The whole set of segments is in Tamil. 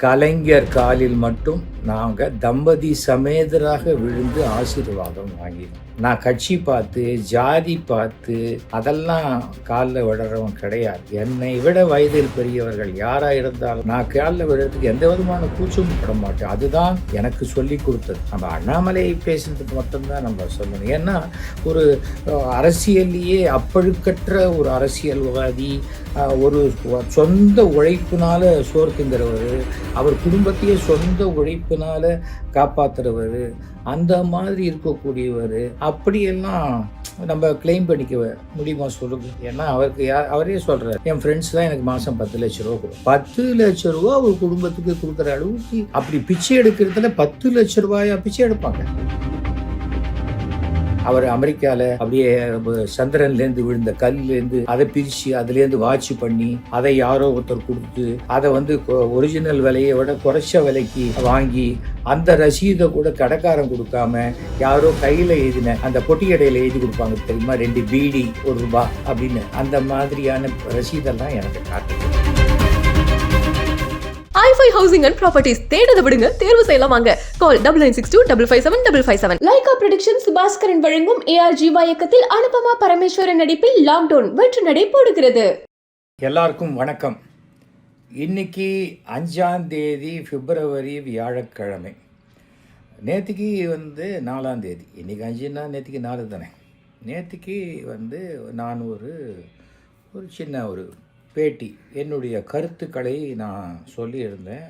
கலைஞர் காலில் மட்டும் நாங்கள் தம்பதி சமேதராக விழுந்து ஆசீர்வாதம் வாங்கினோம். நான் கட்சி பார்த்து ஜாதி பார்த்து அதெல்லாம் காலில் விடுறவன் கிடையாது. என்னை விட வயதில் பெரியவர்கள் யாராக இருந்தாலும் நான் காலில் விடுறதுக்கு எந்த விதமான கூச்சமும் பட மாட்டேன். அதுதான் எனக்கு சொல்லி கொடுத்தது. நம்ம அண்ணாமலை பேசுறதுக்கு மட்டும்தான் நம்ம சொல்லணும். ஏன்னா ஒரு அரசியல்லையே அப்பழுக்கற்ற ஒரு அரசியல்வாதி, ஒரு சொந்த உழைப்பினால சோறு திங்கிறவர், அவர் குடும்பத்தையே சொந்த உழைப்பினால காப்பாற்றுறவர், அந்த மாதிரி இருக்கக்கூடியவர், அப்படியெல்லாம் நம்ம கிளைம் பண்ணிக்க முடியுமா சொல்லுங்க? ஏன்னா அவருக்கு அவரே சொல்றாரு, என் ஃப்ரெண்ட்ஸ் தான் எனக்கு மாதம் 10 லட்ச ரூபா கொடுக்கும். 10 லட்ச ரூபா ஒரு குடும்பத்துக்கு கொடுக்குற அளவுக்கு அப்படி பிச்சை எடுக்கிறதுல 10 லட்ச ரூபாயா பிச்சை எடுப்பாங்க? அவர் அமெரிக்காவில் அப்படியே சந்திரன்லேருந்து விழுந்த கல்லேருந்து அதை பிரித்து அதுலேருந்து வாட்ச் பண்ணி அதை யாரோ ஒருத்தர் கொடுத்து அதை ஒரிஜினல் விலையை விட குறைச்ச விலைக்கு வாங்கி அந்த ரசீதை கூட கடைக்காரன் கொடுக்காம யாரோ கையில் எழுதின அந்த பொட்டி கடையில் எழுதி கொடுப்பாங்க தெரியுமா, 2 பீடி ₹1 அப்படின்னு, அந்த மாதிரியான ரசீதெல்லாம் எனக்கு காட்டுது. i5 Housing and Properties தேடுத விடுங்க, தேர்வு செய்யலாம். வாங்க. கால் 9962557557. லைகா ப்ரொடக்ஷன்ஸ் பாஸ்கரன் வழங்கும் ARGY இயக்கத்தில் அனுபமா பரமேஸ்வரன் நடிப்பில் லாக்டவுன் வெற்றி நடை போடுகிறது. எல்லாருக்கும் வணக்கம். இன்னைக்கு 5ஆம் தேதி பிப்ரவரி, வியாழக்கிழமை. நேற்றுக்கு 4ஆம் தேதி, இன்னைக்கு 5ன்னா நேற்றுக்கு 4 தானே. நேற்றுக்கு நான் ஒரு சின்ன ஒரு பேட்டி, என்னுடைய கருத்துக்களை நான் சொல்லியிருந்தேன்.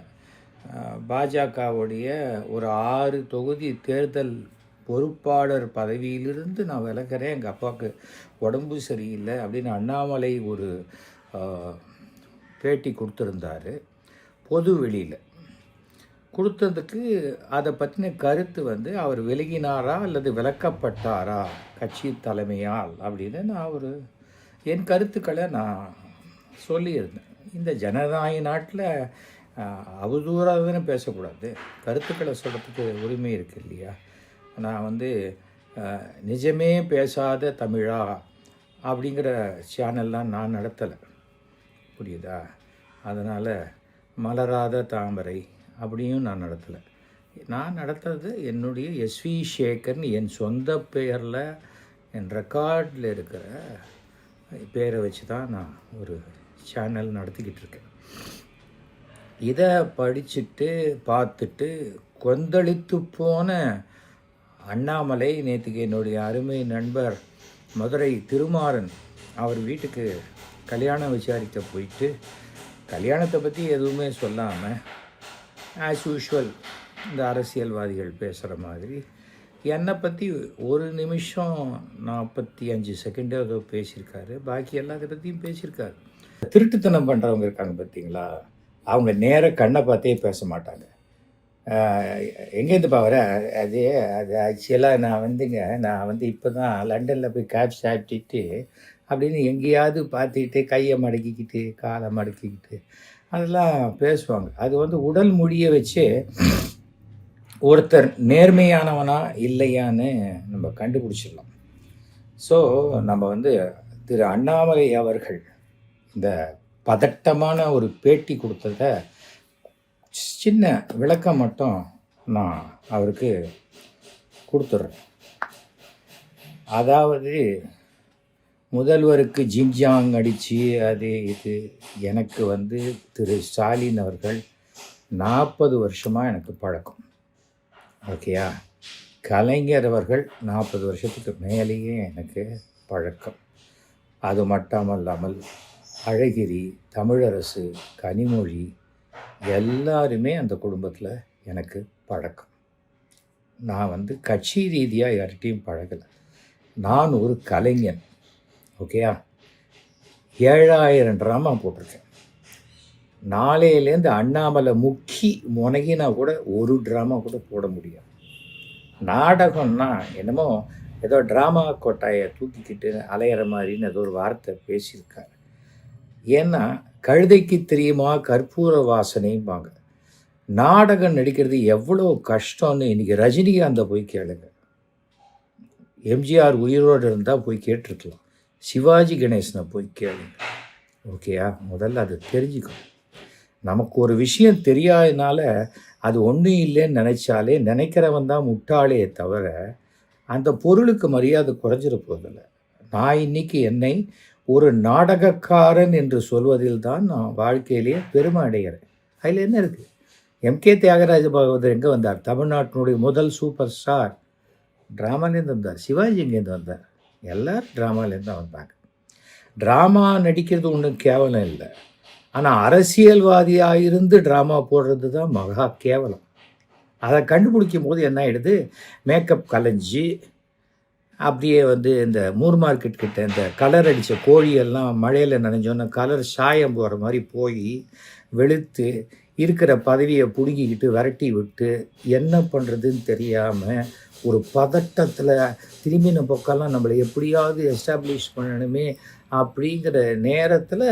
பாஜகவுடைய ஒரு 6 தொகுதி தேர்தல் பொறுப்பாளர் பதவியிலிருந்து நான் விலகிறேன், எங்கள் அப்பாவுக்கு உடம்பு சரியில்லை அப்படின்னு அண்ணாமலை ஒரு பேட்டி கொடுத்துருந்தார். பொது வெளியில் கொடுத்ததுக்கு அதை பற்றின கருத்து அவர் விலகினாரா அல்லது விலக்கப்பட்டாரா கட்சி தலைமையால் அப்படின்னு நான் என் கருத்துக்களை நான் சொல்லியிருந்தேன். இந்த ஜனநாயக நாட்டில் அவதூறாக தானே பேசக்கூடாது, கருத்துக்களை சொல்கிறதுக்கு உரிமை இருக்குது இல்லையா? நான் நிஜமே பேசாத தமிழா அப்படிங்கிற சேனல்லாம் நான் நடத்தலை, புரியுதா? அதனால் மலராத தாமரை அப்படியும் நான் நடத்தலை. நான் நடத்துறது என்னுடைய SV சேகர்னு என் சொந்த பெயரில் என் ரெக்கார்டில் இருக்கிற பேரை வச்சு தான் நான் ஒரு சேனல் நடத்திக்கிட்டு இருக்கேன். இதை படிச்சுட்டு பார்த்துட்டு கொந்தளித்து போன அண்ணாமலை நேற்றுக்கு என்னுடைய அருமை நண்பர் மதுரை திருமாறன் அவர் வீட்டுக்கு கல்யாணம் விசாரிக்க போயிட்டு கல்யாணத்தை பற்றி எதுவுமே சொல்லாமல் ஆஸ் யூஷுவல் இந்த அரசியல்வாதிகள் பேசுகிற மாதிரி என்னை பற்றி 1 நிமிஷம் 45 செகண்டு ஏதோ பேசியிருக்காரு. பாக்கி எல்லாத்தை பற்றியும் பேசியிருக்காரு. திருட்டுத்தனம் பண்ணுறவங்க இருக்காங்க பார்த்தீங்களா, அவங்க நேராக கண்ணை பார்த்தே பேச மாட்டாங்க. எங்கேருந்து வர அது ஆக்சுவலாக நான் இப்போ தான் லண்டனில் போய் கேப் சாப்பிட்டுட்டு அப்படின்னு எங்கேயாவது பார்த்துக்கிட்டு கையை மடக்கிக்கிட்டு காலை மடக்கிக்கிட்டு அதெல்லாம் பேசுவாங்க. அது உடல் மொழியை வச்சு ஒருத்தர் நேர்மையானவனா இல்லையான்னு நம்ம கண்டுபிடிச்சிடலாம். ஸோ நம்ம திரு அண்ணாமலை அவர்கள் இந்த பதட்டமான ஒரு பேட்டி கொடுத்தத சின்ன விளக்கம் மட்டும் நான் அவருக்கு கொடுத்துட்றேன். அதாவது முதல்வருக்கு ஜிங்ஜாங் அடித்து அது இது எனக்கு திரு ஸ்டாலின் அவர்கள் 40 வருஷமாக எனக்கு பழக்கம், ஓகேயா? கலைஞர் அவர்கள் 40 வருஷத்துக்கு மேலேயே எனக்கு பழக்கம். அது மட்டுமல்லாமல் அழகிரி, தமிழரசு, கனிமொழி எல்லாருமே அந்த குடும்பத்தில் எனக்கு பழக்கம். நான் கட்சி ரீதியாக யார்கிட்டையும் பழகலை. நான் ஒரு கலைஞன், ஓகேயா? 7000 ட்ராமா போட்டிருக்கேன். நாளையிலேருந்து அண்ணாமலை முனகினா கூட ஒரு ட்ராமா கூட போட முடியாது. நாடகம்னா என்னமோ ஏதோ ட்ராமா கொட்டாயை தூக்கிக்கிட்டு அலையிற மாதிரின்னு ஏதோ ஒரு வார்த்தை பேசியிருக்காரு. ஏன்னா கழுதைக்கு தெரியுமா கற்பூர வாசனைம்பாங்க. நாடகம் நடிக்கிறது எவ்வளோ கஷ்டம்னு இன்றைக்கி ரஜினிகாந்தை போய் கேளுங்க. எம்ஜிஆர் உயிரோடு இருந்தால் போய் கேட்டிருக்கலாம். சிவாஜி கணேசனை போய் கேளுங்க, ஓகேயா? முதல்ல அது தெரிஞ்சுக்கணும். நமக்கு ஒரு விஷயம் தெரியாதனால அது ஒன்றும் இல்லைன்னு நினைச்சாலே நினைக்கிறவன் தான் முட்டாளே தவிர அந்த பொருளுக்கு மரியாதை குறைஞ்சிட போதில்லை. நான் இன்னைக்கு என்னை ஒரு நாடகக்காரன் என்று சொல்வதில் தான் நான் வாழ்க்கையிலேயே பெருமை அடைகிறேன். அதில் என்ன இருக்குது? எம்கே தியாகராஜ பாகவதர் எங்கே வந்தார்? தமிழ்நாட்டினுடைய முதல் சூப்பர் ஸ்டார் ட்ராமாலேருந்து வந்தார். சிவாஜி இங்கேருந்து வந்தார். எல்லோரும் ட்ராமாலேருந்து தான் வந்தாங்க. ட்ராமா நடிக்கிறது ஒன்றும் கேவலம் இல்லை. ஆனால் அரசியல்வாதியாக இருந்து ட்ராமா போடுறது தான் மகா கேவலம். அதை கண்டுபிடிக்கும் போது என்ன ஆகிடுது? மேக்கப் கலைஞ்சி அப்படியே இந்த மூர் மார்க்கெட் கிட்ட இந்த கலர் அடித்த கோழியெல்லாம் மழையில் நனைஞ்சோன்னா கலர் சாயம் போகிற மாதிரி போய் வெளுத்து இருக்கிற பதவியை பிடுங்கிக்கிட்டு விரட்டி விட்டு என்ன பண்ணுறதுன்னு தெரியாமல் ஒரு பதட்டத்தில் திரும்பின பக்கம்லாம் நம்மளை எப்படியாவது எஸ்டாப்ளிஷ் பண்ணணுமே அப்படிங்கிற நேரத்தில்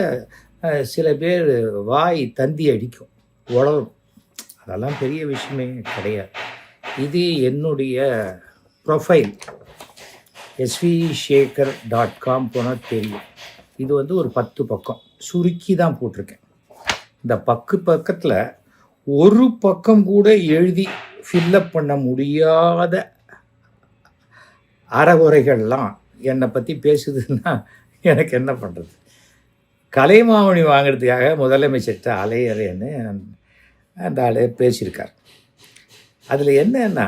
சில பேர் வாய் தந்தி அடிக்கும், உளரும். அதெல்லாம் பெரிய விஷயமே கிடையாது. இது என்னுடைய ப்ரொஃபைல் svshekhar.com போனால் தெரியும். இது ஒரு 10 பக்கம் சுருக்கி தான் போட்டிருக்கேன். இந்த பக்கத்தில் ஒரு பக்கம் கூட எழுதி ஃபில்லப் பண்ண முடியாத அறகுறைகள்லாம் என்னை பற்றி பேசுதுன்னா எனக்கு என்ன பண்ணுறது? கலைமாமணி வாங்கிறதுக்காக முதலமைச்சர்கிட்ட அலையறேன்னு அந்த ஆள் பேசியிருக்கார். அதில் என்னன்னா,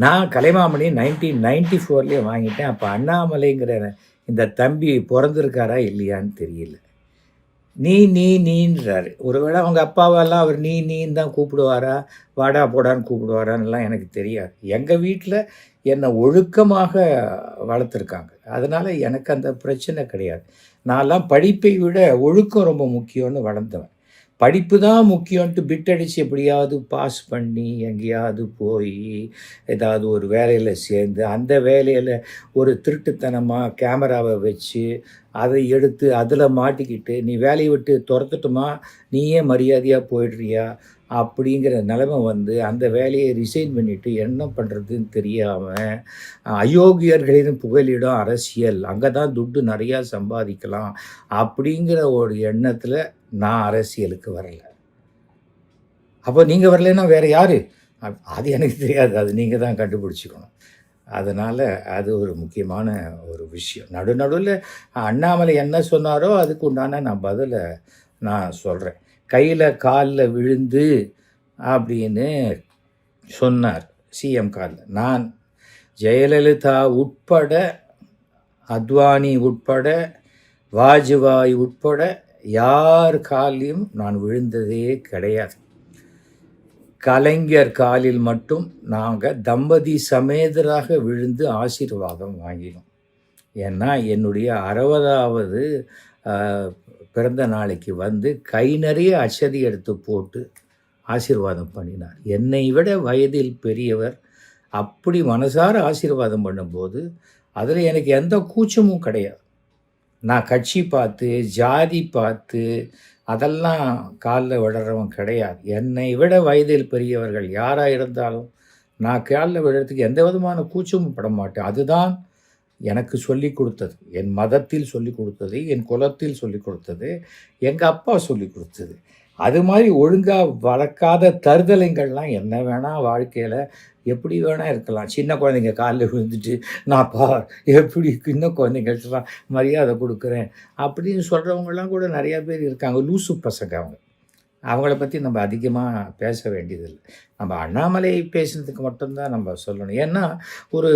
நான் கலைமாமணி 1994 வாங்கிட்டேன். அப்போ அண்ணாமலைங்கிற இந்த தம்பி பிறந்திருக்காரா இல்லையான்னு தெரியல. நீன்றாரு. ஒருவேளை அவங்க அப்பாவெல்லாம் அவர் நீன்னு தான் கூப்பிடுவாரா, வாடா போடான்னு கூப்பிடுவாரான்னுலாம் எனக்கு தெரியாது. எங்கள் வீட்டில் என்னை ஒழுக்கமாக வளர்த்துருக்காங்க. அதனால் எனக்கு அந்த பிரச்சனை கிடையாது. நான்லாம் படிப்பை விட ஒழுக்கம் ரொம்ப முக்கியம்னு வளர்ந்தவன். படிப்பு தான் முக்கியம்ன்ட்டு பிட் அடித்து எப்படியாவது பாஸ் பண்ணி எங்கேயாவது போய் ஏதாவது ஒரு வேலையில் சேர்ந்து அந்த வேலையில் ஒரு திருட்டுத்தனமாக கேமராவை வச்சு அதை எடுத்து அதில் மாட்டிக்கிட்டு நீ வேலையை விட்டு துரத்துட்டுமா, நீயே மரியாதையாக போயிடுறியா அப்படிங்கிற நிலைமை அந்த வேலையை ரிசைன் பண்ணிவிட்டு என்ன பண்ணுறதுன்னு தெரியாமல் அயோக்கியர்களின் புகலிடம் அரசியல், அங்கே தான் துட்டு நிறையா சம்பாதிக்கலாம் அப்படிங்கிற ஒரு எண்ணத்தில் நான் அரசியலுக்கு வரலை. அப்போ நீங்கள் வரலைன்னா வேறு யார்? அது எனக்கு தெரியாது. அது நீங்கள் தான் கண்டுபிடிச்சிக்கணும். அதனால் அது ஒரு முக்கியமான ஒரு விஷயம். நடுவில் அண்ணாமலை என்ன சொன்னாரோ அதுக்கு உண்டான நான் பதிலை நான் சொல்கிறேன். கையில் காலில் விழுந்து அப்படின்னு சொன்னார் சிஎம் காலில். நான் ஜெயலலிதா உட்பட, அத்வானி உட்பட, வாஜ்பாய் உட்பட யார் காலையும் நான் விழுந்ததே கிடையாது. கலைஞர் காலில் மட்டும் நாங்கள் தம்பதி சமேதராக விழுந்து ஆசீர்வாதம் வாங்கினோம். ஏன்னா என்னுடைய 60வது பிறந்த நாளைக்கு கை நிறைய அச்சதி எடுத்து போட்டு ஆசீர்வாதம் பண்ணினார். என்னை விட வயதில் பெரியவர் அப்படி மனசார ஆசீர்வாதம் பண்ணும்போது அதில் எனக்கு எந்த கூச்சமும் கிடையாது. நான் கட்சி பார்த்து ஜாதி பார்த்து அதெல்லாம் காலில் விடுறவன் கிடையாது. என்னை விட வயதில் பெரியவர்கள் யாராக இருந்தாலும் நான் காலில் விடுறதுக்கு எந்த விதமான கூச்சமும் பட மாட்டேன். அதுதான் எனக்கு சொல்லி கொடுத்தது, என் மதத்தில் சொல்லி கொடுத்தது, என் குலத்தில் சொல்லி கொடுத்தது, எங்கள் அப்பா சொல்லி கொடுத்தது. அது மாதிரி ஒழுங்காக வளர்க்காத தருதலைங்கள்லாம் என்ன வேணால் வாழ்க்கையில் எப்படி வேணால் இருக்கலாம். சின்ன குழந்தைங்க காலில் விழுந்துட்டு நான் எப்படி சின்ன குழந்தைங்களுக்கெல்லாம் மரியாதை கொடுக்குறேன் அப்படின்னு சொல்கிறவங்களாம் கூட நிறையா பேர் இருக்காங்க. லூசு பசங்க அவங்கள பற்றி நம்ம அதிகமாக பேச வேண்டியதில்லை. நம்ம அண்ணாமலை பேசுனதுக்கு மட்டும்தான் நம்ம சொல்லணும். ஏன்னா ஒரு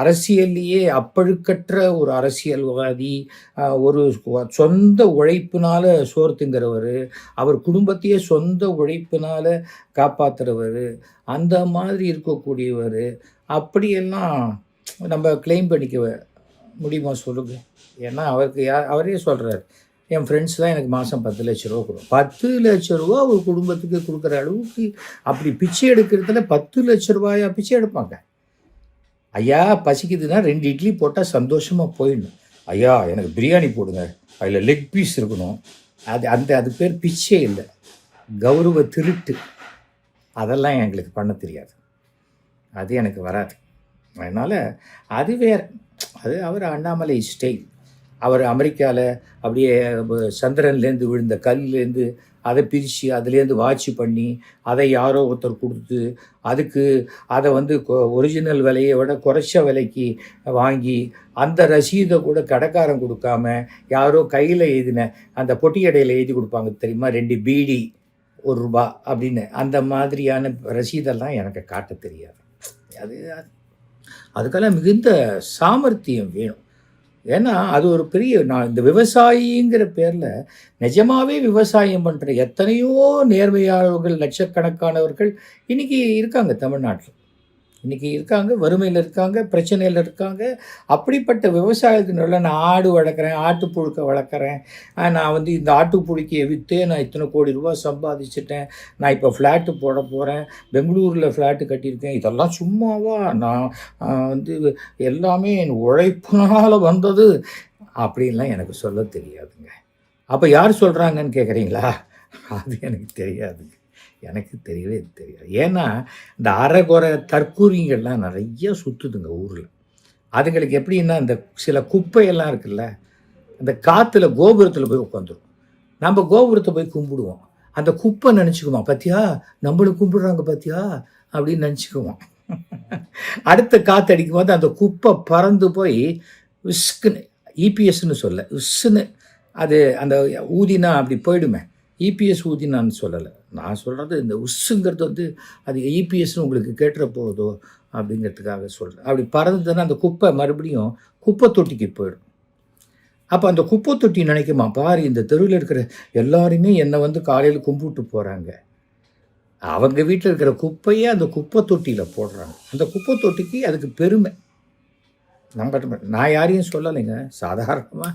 அரசியல்லையே அப்பழுக்கற்ற ஒரு அரசியல்வாதி, ஒரு சொந்த உழைப்பினால் சோர்த்துங்கிறவர், அவர் குடும்பத்தையே சொந்த உழைப்பினால் காப்பாற்றுறவர், அந்த மாதிரி இருக்கக்கூடியவர், அப்படியெல்லாம் நம்ம கிளைம் பண்ணிக்க முடியுமா சொல்லுங்கள்? ஏன்னா அவருக்கு அவரே சொல்கிறார், என் ஃப்ரெண்ட்ஸ் தான் எனக்கு மாதம் 10 லட்ச ரூபா கொடுக்கும். 10 லட்ச ரூபா ஒரு குடும்பத்துக்கு கொடுக்குற அளவுக்கு அப்படி பிச்சை எடுக்கிறதுல 10 லட்ச ரூபாயா பிச்சை எடுப்பாங்க? ஐயா பசிக்குதுன்னா 2 இட்லி போட்டால் சந்தோஷமாக போயிடணும். ஐயா எனக்கு பிரியாணி போடுங்க, அதில் லெக் பீஸ் இருக்கணும். அது பேர் பிச்சை இல்லை, கௌரவ திருட்டு. அதெல்லாம் எங்களுக்கு பண்ண தெரியாது, அது எனக்கு வராது. அதனால் அது வேறு, அது அவர் அண்ணாமலை ஸ்டைல். அவர் அமெரிக்காவில் அப்படியே சந்திரன்லேருந்து விழுந்த கல்லேருந்து அதை பிரித்து அதுலேருந்து வாட்ச் பண்ணி அதை யாரோ ஒருத்தர் கொடுத்து அதுக்கு அதை வந்து ஒரிஜினல் விலையை விட குறைச்ச விலைக்கு வாங்கி அந்த ரசீதை கூட கடைக்காரன் கொடுக்காம யாரோ கையில் எழுதின அந்த பொட்டி கடையில் எழுதி கொடுப்பாங்க தெரியுமா, 2 பீடி ₹1 அப்படின்னு. அந்த மாதிரியான ரசீதெல்லாம் எனக்கு காட்ட தெரியாது. அது அதுக்கெல்லாம் மிகுந்த சாமர்த்தியம் வேணும். ஏன்னா அது ஒரு பெரிய, நான் இந்த விவசாயிங்கிற பேரில் நிஜமாகவே விவசாயம் பண்ணுற எத்தனையோ நேர்மையாளர்கள், லட்சக்கணக்கானவர்கள் இன்றைக்கி இருக்காங்க தமிழ்நாட்டில். இன்றைக்கி இருக்காங்க, வறுமையில் இருக்காங்க, பிரச்சனையில் இருக்காங்க. அப்படிப்பட்ட விவசாயத்தினால நான் ஆடு வளர்க்குறேன், ஆட்டுப்புழுக்க வளர்க்குறேன், நான் வந்து இந்த ஆட்டுப்புழுக்கையை விற்றே நான் இத்தனை கோடி ரூபா சம்பாதிச்சிட்டேன், நான் இப்போ ஃப்ளாட்டு போட போகிறேன், பெங்களூரில் ஃப்ளாட்டு கட்டியிருக்கேன், இதெல்லாம் சும்மாவா, நான் வந்து எல்லாமே என் உழைப்பினால் வந்தது அப்படின்லாம் எனக்கு சொல்ல தெரியாதுங்க. அப்போ யார் சொல்கிறாங்கன்னு கேட்குறீங்களா? அது எனக்கு தெரியாதுங்க, எனக்கு தெரியவே தெரியாது. ஏன்னா இந்த அரைகுறை தற்கூரிங்கள்லாம் நிறைய சுற்றுதுங்க ஊரில். அதுங்களுக்கு எப்படின்னா இந்த சில குப்பையெல்லாம் இருக்குல்ல, அந்த காற்றுல கோபுரத்தில் போய் உட்காந்துரும். நம்ம கோபுரத்தை போய் கும்பிடுவோம், அந்த குப்பை நினச்சிக்குவோம், பார்த்தியா நம்மளுக்கு கும்பிடுறாங்க பார்த்தியா அப்படின்னு நினச்சிக்குவோம். அடுத்த காற்று அடிக்கும் போது அந்த குப்பை பறந்து போய் விஸ்க்குன்னு, இபிஎஸ்ன்னு சொல்ல விஸ்ஸுன்னு, அது அந்த ஊதினா அப்படி போயிடுமே, இபிஎஸ் ஊதினான்னு சொல்லலை நான் சொல்கிறது. இந்த உஸ்ஸுங்கிறது வந்து அது இபிஎஸ்ன்னு உங்களுக்கு கேட்டுற போதோ அப்படிங்கிறதுக்காக சொல்கிறேன். அப்படி பறந்துன்னா அந்த குப்பை மறுபடியும் குப்பை தொட்டிக்கு போயிடும். அப்போ அந்த குப்பை தொட்டி நினைக்குமா, பாரு இந்த தெருவில் இருக்கிற எல்லாருமே என்னை வந்து காலையில் கும்பிட்டு போகிறாங்க, அவங்க வீட்டில் இருக்கிற குப்பையே அந்த குப்பை தொட்டியில் போடுறாங்க. அந்த குப்பை தொட்டிக்கு அதுக்கு பெருமை. நான் யாரையும் சொல்லலைங்க, சாதாரணமாக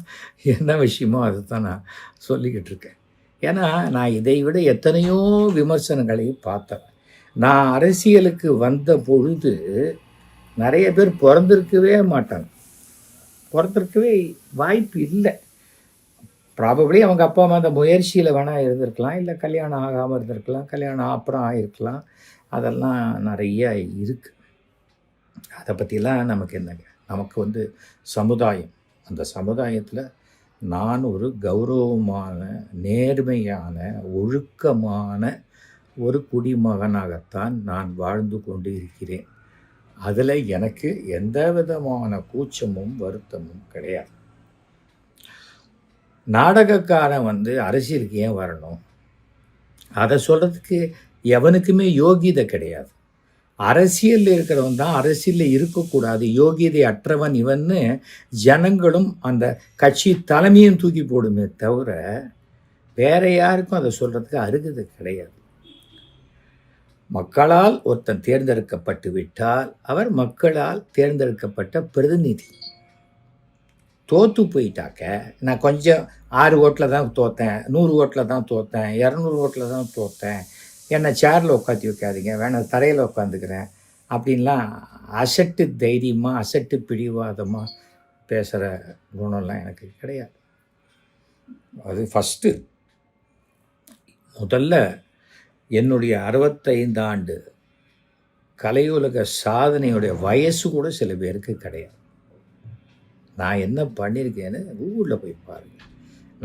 என்ன விஷயமோ அதை தான் நான் சொல்லிக்கிட்டு இருக்கேன். ஏன்னா நான் இதை விட எத்தனையோ விமர்சனங்களை பார்த்தேன். நான் அரசியலுக்கு வந்த பொழுது நிறைய பேர் பிறந்திருக்கவே மாட்டாங்க, பிறந்திருக்கவே வாய்ப்பு இல்லை. ப்ராபப்ளி அவங்க அப்பா அம்மா அந்த முயற்சியில் வேணால் இருந்திருக்கலாம், இல்லை கல்யாணம் ஆகாமல் இருந்திருக்கலாம், கல்யாணம் அப்புறம் ஆகிருக்கலாம், அதெல்லாம் நிறைய இருக்குது. அதை பற்றிலாம் நமக்கு என்னங்க, நமக்கு வந்து சமுதாயம், அந்த சமுதாயத்தில் நான் ஒரு கௌரவமான, நேர்மையான, ஒழுக்கமான ஒரு குடிமகனாகத்தான் நான் வாழ்ந்து கொண்டு இருக்கிறேன். அதில் எனக்கு எந்த விதமான கூச்சமும் வருத்தமும் கிடையாது. நாடகக்காரன் வந்து அரசியலுக்கு ஏன் வரணும், அதை சொல்கிறதுக்கு எவனுக்குமே யோகியதை கிடையாது. அரசியலில் இருக்கிறவன் தான் அரசியலில் இருக்கக்கூடாது, யோகியதை அற்றவன் இவன்னு ஜனங்களும் அந்த கட்சி தலைமையும் தூக்கி போடுமே தவிர வேற யாருக்கும் அதை சொல்கிறதுக்கு அருகதை கிடையாது. மக்களால் ஒருத்தன் தேர்ந்தெடுக்கப்பட்டு விட்டால் அவர் மக்களால் தேர்ந்தெடுக்கப்பட்ட பிரதிநிதி. தோற்று போயிட்டாக்க, நான் கொஞ்சம் 6 ஓட்டில் தான் தோற்றேன், 100 ஓட்டில் தான் தோற்றேன், 200 ஓட்டில் தான் தோற்றேன், என்னை சேரில் உட்காந்து வைக்காதீங்க, வேணாம் தரையில் உட்காந்துக்கிறேன் அப்படின்லாம் அசட்டு தைரியமாக, அசட்டு பிடிவாதமாக பேசுகிற குணம்லாம் எனக்கு கிடையாது. அது ஃபஸ்ட்டு. முதல்ல என்னுடைய 65 ஆண்டு கலையுலக சாதனையுடைய வயசு கூட சில பேருக்கு கிடையாது. நான் என்ன பண்ணியிருக்கேன்னு கூகுளில் போய் பாருங்கள்.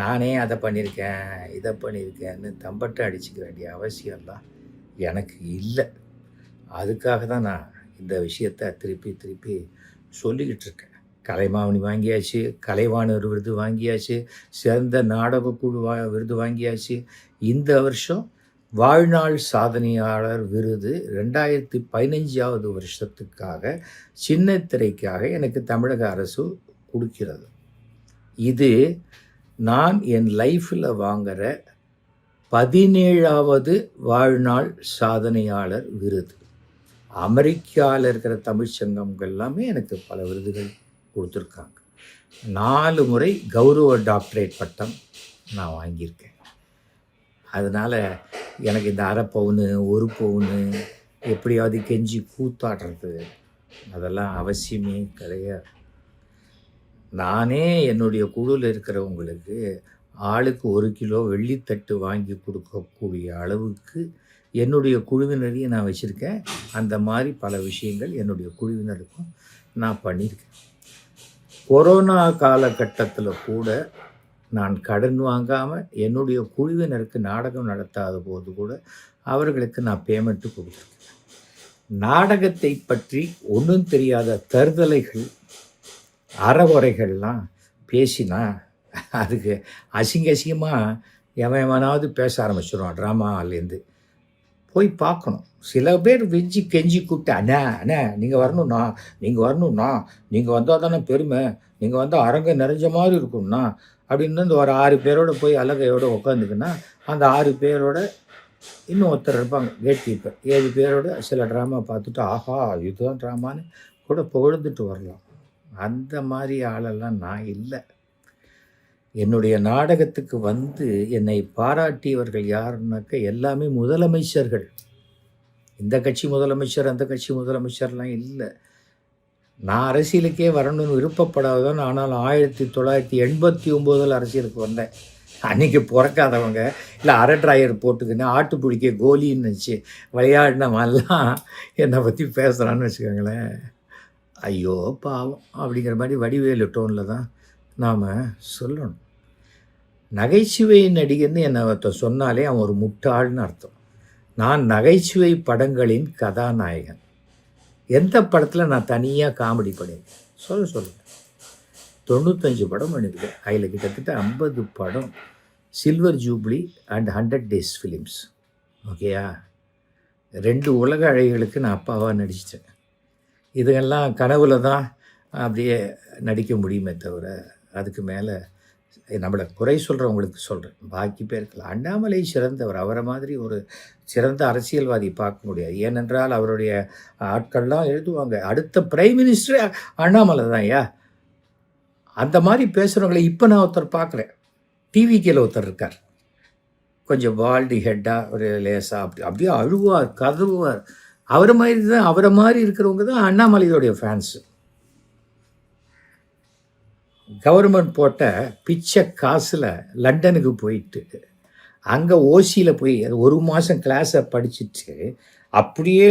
நானே அதை பண்ணியிருக்கேன், இதை பண்ணியிருக்கேன்னு தம்பட்டை அடிச்சுக்க வேண்டிய அவசியம்லாம் எனக்கு இல்லை. அதுக்காக தான் நான் இந்த விஷயத்தை திருப்பி திருப்பி சொல்லிக்கிட்டு இருக்கேன். கலைமாமணி வாங்கியாச்சு, கலைவாணர் விருது வாங்கியாச்சு, சிறந்த நாடகக்குழு விருது வாங்கியாச்சு. இந்த வருஷம் வாழ்நாள் சாதனையாளர் விருது 2015ஆவது வருஷத்துக்காக சின்ன திரைக்காக எனக்கு தமிழக அரசு கொடுக்கிறது. இது நான் என் லைஃப்பில் வாங்குகிற 17ஆவது வாழ்நாள் சாதனையாளர் விருது. அமெரிக்காவில் இருக்கிற தமிழ்ச்சங்கங்கள் எல்லாமே எனக்கு பல விருதுகள் கொடுத்துருக்காங்க. 4 முறை கௌரவ டாக்டரேட் பட்டம் நான் வாங்கியிருக்கேன். அதனால் எனக்கு இந்த 1/2 பவுனு 1 பவுனு எப்படியாவது கெஞ்சி கூத்தாடுறது அதெல்லாம் அவசியமே கிடையாது. நானே என்னுடைய குழுவில் இருக்கிறவங்களுக்கு ஆளுக்கு 1 கிலோ வெள்ளித்தட்டு வாங்கி கொடுக்கக்கூடிய அளவுக்கு என்னுடைய குழுவினரையும் நான் வச்சுருக்கேன். அந்த மாதிரி பல விஷயங்கள் என்னுடைய குழுவினருக்கும் நான் பண்ணியிருக்கேன். கொரோனா காலகட்டத்தில் கூட நான் கடன் வாங்காமல் என்னுடைய குழுவினருக்கு நாடகம் நடத்தாத போது கூட அவர்களுக்கு நான் பேமெண்ட்டு கொடுத்துருக்கேன். நாடகத்தை பற்றி ஒன்றும் தெரியாத தருதலைகள் அறவுரைகள்லாம் பேசினா அதுக்கு அசிங்கமாக எவனாவது பேச ஆரம்பிச்சிடுவான். ட்ராமாலேருந்து போய் பார்க்கணும். சில பேர் வெஞ்சி கெஞ்சி கூப்பிட்டு, அண்ணா நீங்கள் வரணும்ண்ணா, நீங்கள் வரணும்ண்ணா, நீங்கள் வந்தால் தானே பெருமை, நீங்கள் வந்தால் அரங்க நிறைஞ்ச மாதிரி இருக்கும்ண்ணா அப்படின்னு இந்த ஒரு 6 பேரோடு போய் அலகையோடு உட்காந்துக்குன்னா அந்த 6 பேரோட இன்னும் ஒருத்தர் இருப்பாங்க கேட் கீப்பர். 7 பேரோட சில ட்ராமா பார்த்துட்டு ஆஹா இதுதான் ட்ராமான்னு கூட புகழ்ந்துட்டு வரலாம். அந்த மாதிரி ஆளெல்லாம் நான் இல்லை. என்னுடைய நாடகத்துக்கு வந்து என்னை பாராட்டியவர்கள் யாருன்னாக்க எல்லாமே முதலமைச்சர்கள். இந்த கட்சி முதலமைச்சர் அந்த கட்சி முதலமைச்சர்லாம் இல்லை. நான் அரசியலுக்கே வரணும்னு விருப்பப்படாதவன். ஆனால் 1989 அரசியலுக்கு வந்தேன். அன்றைக்கி பிறக்காதவங்க இல்லை அரை ட்ராயர் போட்டுக்கின்னு ஆட்டு பிடிக்க கோலின்னு வச்சு விளையாடினவெல்லாம் என்னை பற்றி பேசுகிறான்னு வச்சுக்கோங்களேன். ஐயோ பாவம் அப்படிங்கிற மாதிரி வடிவேலு டோனில் தான் நாம் சொல்லணும். நகைச்சுவை நடிகர்னு என்னை ஒருத்தர் சொன்னாலே அவன் ஒரு முட்டாள்னு அர்த்தம். நான் நகைச்சுவை படங்களின் கதாநாயகன். எந்த படத்தில் நான் தனியாக காமெடி பண்ணியிருக்கேன் சொல்லுங்கள். 95 படம் பண்ணியிருக்கேன். அதில் கிட்டத்தட்ட 50 படம் silver jubilee and 100 days films. ஓகேயா? 2 உலக அழகிகளுக்கு நான் அப்பாவாக நடிச்சிட்டேன். இதெல்லாம் கனவுல தான் அப்படியே நடிக்க முடியுமே தவிர அதுக்கு மேலே நம்மளை குறை சொல்கிறவங்களுக்கு சொல்கிறேன். பாக்கி பேருக்கலாம். அண்ணாமலை சிறந்தவர். அவரை மாதிரி ஒரு சிறந்த அரசியல்வாதி பார்க்க முடியாது. ஏனென்றால் அவருடைய ஆட்கள்லாம் எழுதுவாங்க அடுத்த பிரைம் மினிஸ்டர் அண்ணாமலை தான். ஐயா அந்த மாதிரி பேசுகிறவங்களை இப்போ நான் ஒருத்தர் பார்க்குறேன். டிவிக்கில் ஒருத்தர் இருக்கார், கொஞ்சம் வால்டி ஹெட்டாக ஒரு லேசாக அப்படியே அழுவார் கதவுவார். அவரை மாதிரி இருக்கிறவங்க தான் அண்ணாமலையோடைய ஃபேன்ஸு. கவர்மெண்ட் போட்ட பிச்சை காசில் லண்டனுக்கு போயிட்டு அங்கே ஓசியில் போய் 1 மாதம் கிளாஸை படிச்சுட்டு அப்படியே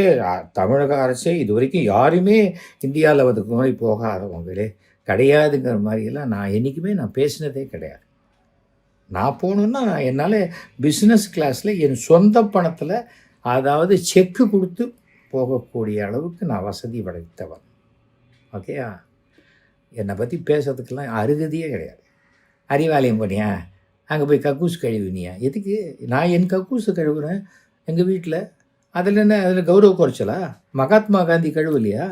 தமிழக அரசே இது வரைக்கும் யாருமே இந்தியாவில் வந்து மாதிரி போகாதவங்களே கிடையாதுங்கிற மாதிரியெல்லாம் நான் என்றைக்குமே பேசினதே கிடையாது. நான் போகணுன்னா என்னால் பிஸ்னஸ் கிளாஸில் என் சொந்த பணத்தில் அதாவது செக்கு கொடுத்து போகக்கூடிய அளவுக்கு நான் வசதி படைத்தவன். ஓகேயா? என்னை பற்றி பேசுறதுக்கெல்லாம் அருகதியே கிடையாது. அறிவாலயம் பண்ணியா அங்கே போய் கக்கூஸ் கழுவினியா? எதுக்கு? நான் என் கக்கூஸை கழுவுறேன் எங்கள் வீட்டில். அதில் என்ன அதில் கௌரவ குறைச்சலா? மகாத்மா காந்தி கழுவலையா?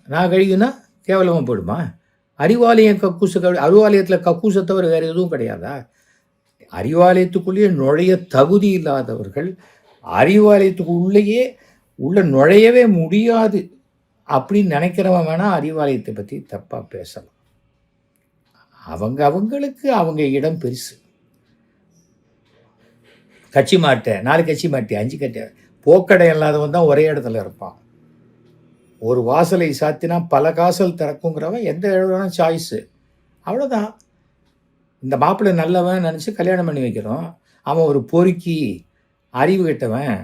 நான் கழுவினா கேவலமாக போயிடுமா? அறிவாலயம் கக்கூசை அறிவாலயத்தில் கக்கூசை தவிர வேறு எதுவும் கிடையாதா? அறிவாலயத்துக்குள்ளேயே நுழைய தகுதி இல்லாதவர்கள் அறிவாலயத்துக்கு உள்ள நுழையவே முடியாது அப்படின்னு நினைக்கிறவன் வேணால் அறிவாலயத்தை பற்றி தப்பாக பேசலாம். அவங்களுக்கு அவங்க இடம் பெருசு. கட்சி மாட்டேன் 4 கட்சி மாட்டேன் 5 கட்டை போக்கடை இல்லாதவன் தான் ஒரே இடத்துல இருப்பான். ஒரு வாசலை சாத்தினா பல காசல் திறக்குங்கிறவன் எந்த இடம்னா சாய்ஸு. அவ்வளோதான். இந்த மாப்பிள்ளை நல்லவன் நினச்சி கல்யாணம் பண்ணி வைக்கிறோம். அவன் ஒரு பொறுக்கி அறிவு கெட்டவன்,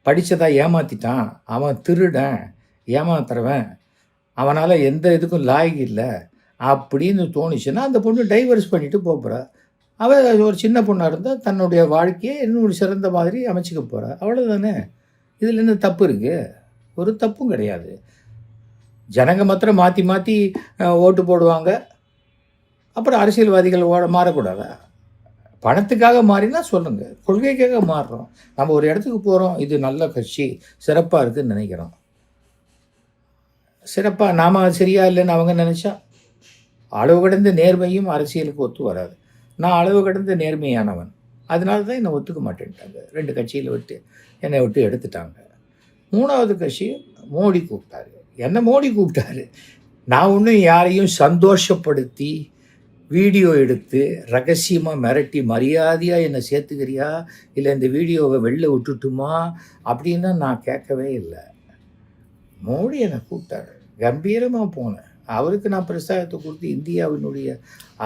படித்ததாக ஏமாற்றிட்டான், அவன் திருடன் ஏமாத்துறவன், அவனால் எந்த இதுக்கும் லாய்க்கு இல்லை அப்படின்னு தோணுச்சுன்னா அந்த பொண்ணு டைவர்ஸ் பண்ணிவிட்டு போகிறா. அவள் ஒரு சின்ன பொண்ணாக இருந்தால் தன்னுடைய வாழ்க்கையை இன்னும் ஒரு சிறந்த மாதிரி அமைச்சிக்க போகிறா. அவ்வளோதானே. இதில் என்ன தப்பு இருக்குது? ஒரு தப்பும் கிடையாது. ஜனங்க மாத்திரம் மாற்றி ஓட்டு போடுவாங்க. அப்புறம் அரசியல்வாதிகள் மாறக்கூடாதா? பணத்துக்காக மாறினா சொல்லுங்கள். கொள்கைக்காக மாறுறோம். நம்ம ஒரு இடத்துக்கு போகிறோம், இது நல்ல கட்சி சிறப்பாக இருக்குதுன்னு நினைக்கிறோம். சிறப்பாக நாம் சரியா இல்லைன்னு அவங்க நினச்சா அளவு கடந்த நேர்மையும் அரசியலுக்கு ஒத்து வராது. நான் அளவு கடந்த நேர்மையானவன். அதனால தான் என்னை ஒத்துக்க மாட்டேன்ட்டாங்க. 2 கட்சியில் விட்டு என்னை விட்டு எடுத்துட்டாங்க. 3வது கட்சி மோடி கூப்பிட்டாரு. என்னை மோடி கூப்பிட்டாரு. நான் ஒன்றும் யாரையும் சந்தோஷப்படுத்தி வீடியோ எடுத்து ரகசியமாக மிரட்டி மரியாதையாக என்னை சேர்த்துக்கிறியா இல்லை இந்த வீடியோவை வெளில விட்டுட்டுமா அப்படின்னு நான் கேட்கவே இல்லை. மோடி என்னை கூப்பிட்டாரு. கம்பீரமாக போனேன். அவருக்கு நான் பிரசாதத்தை கொடுத்து இந்தியாவினுடைய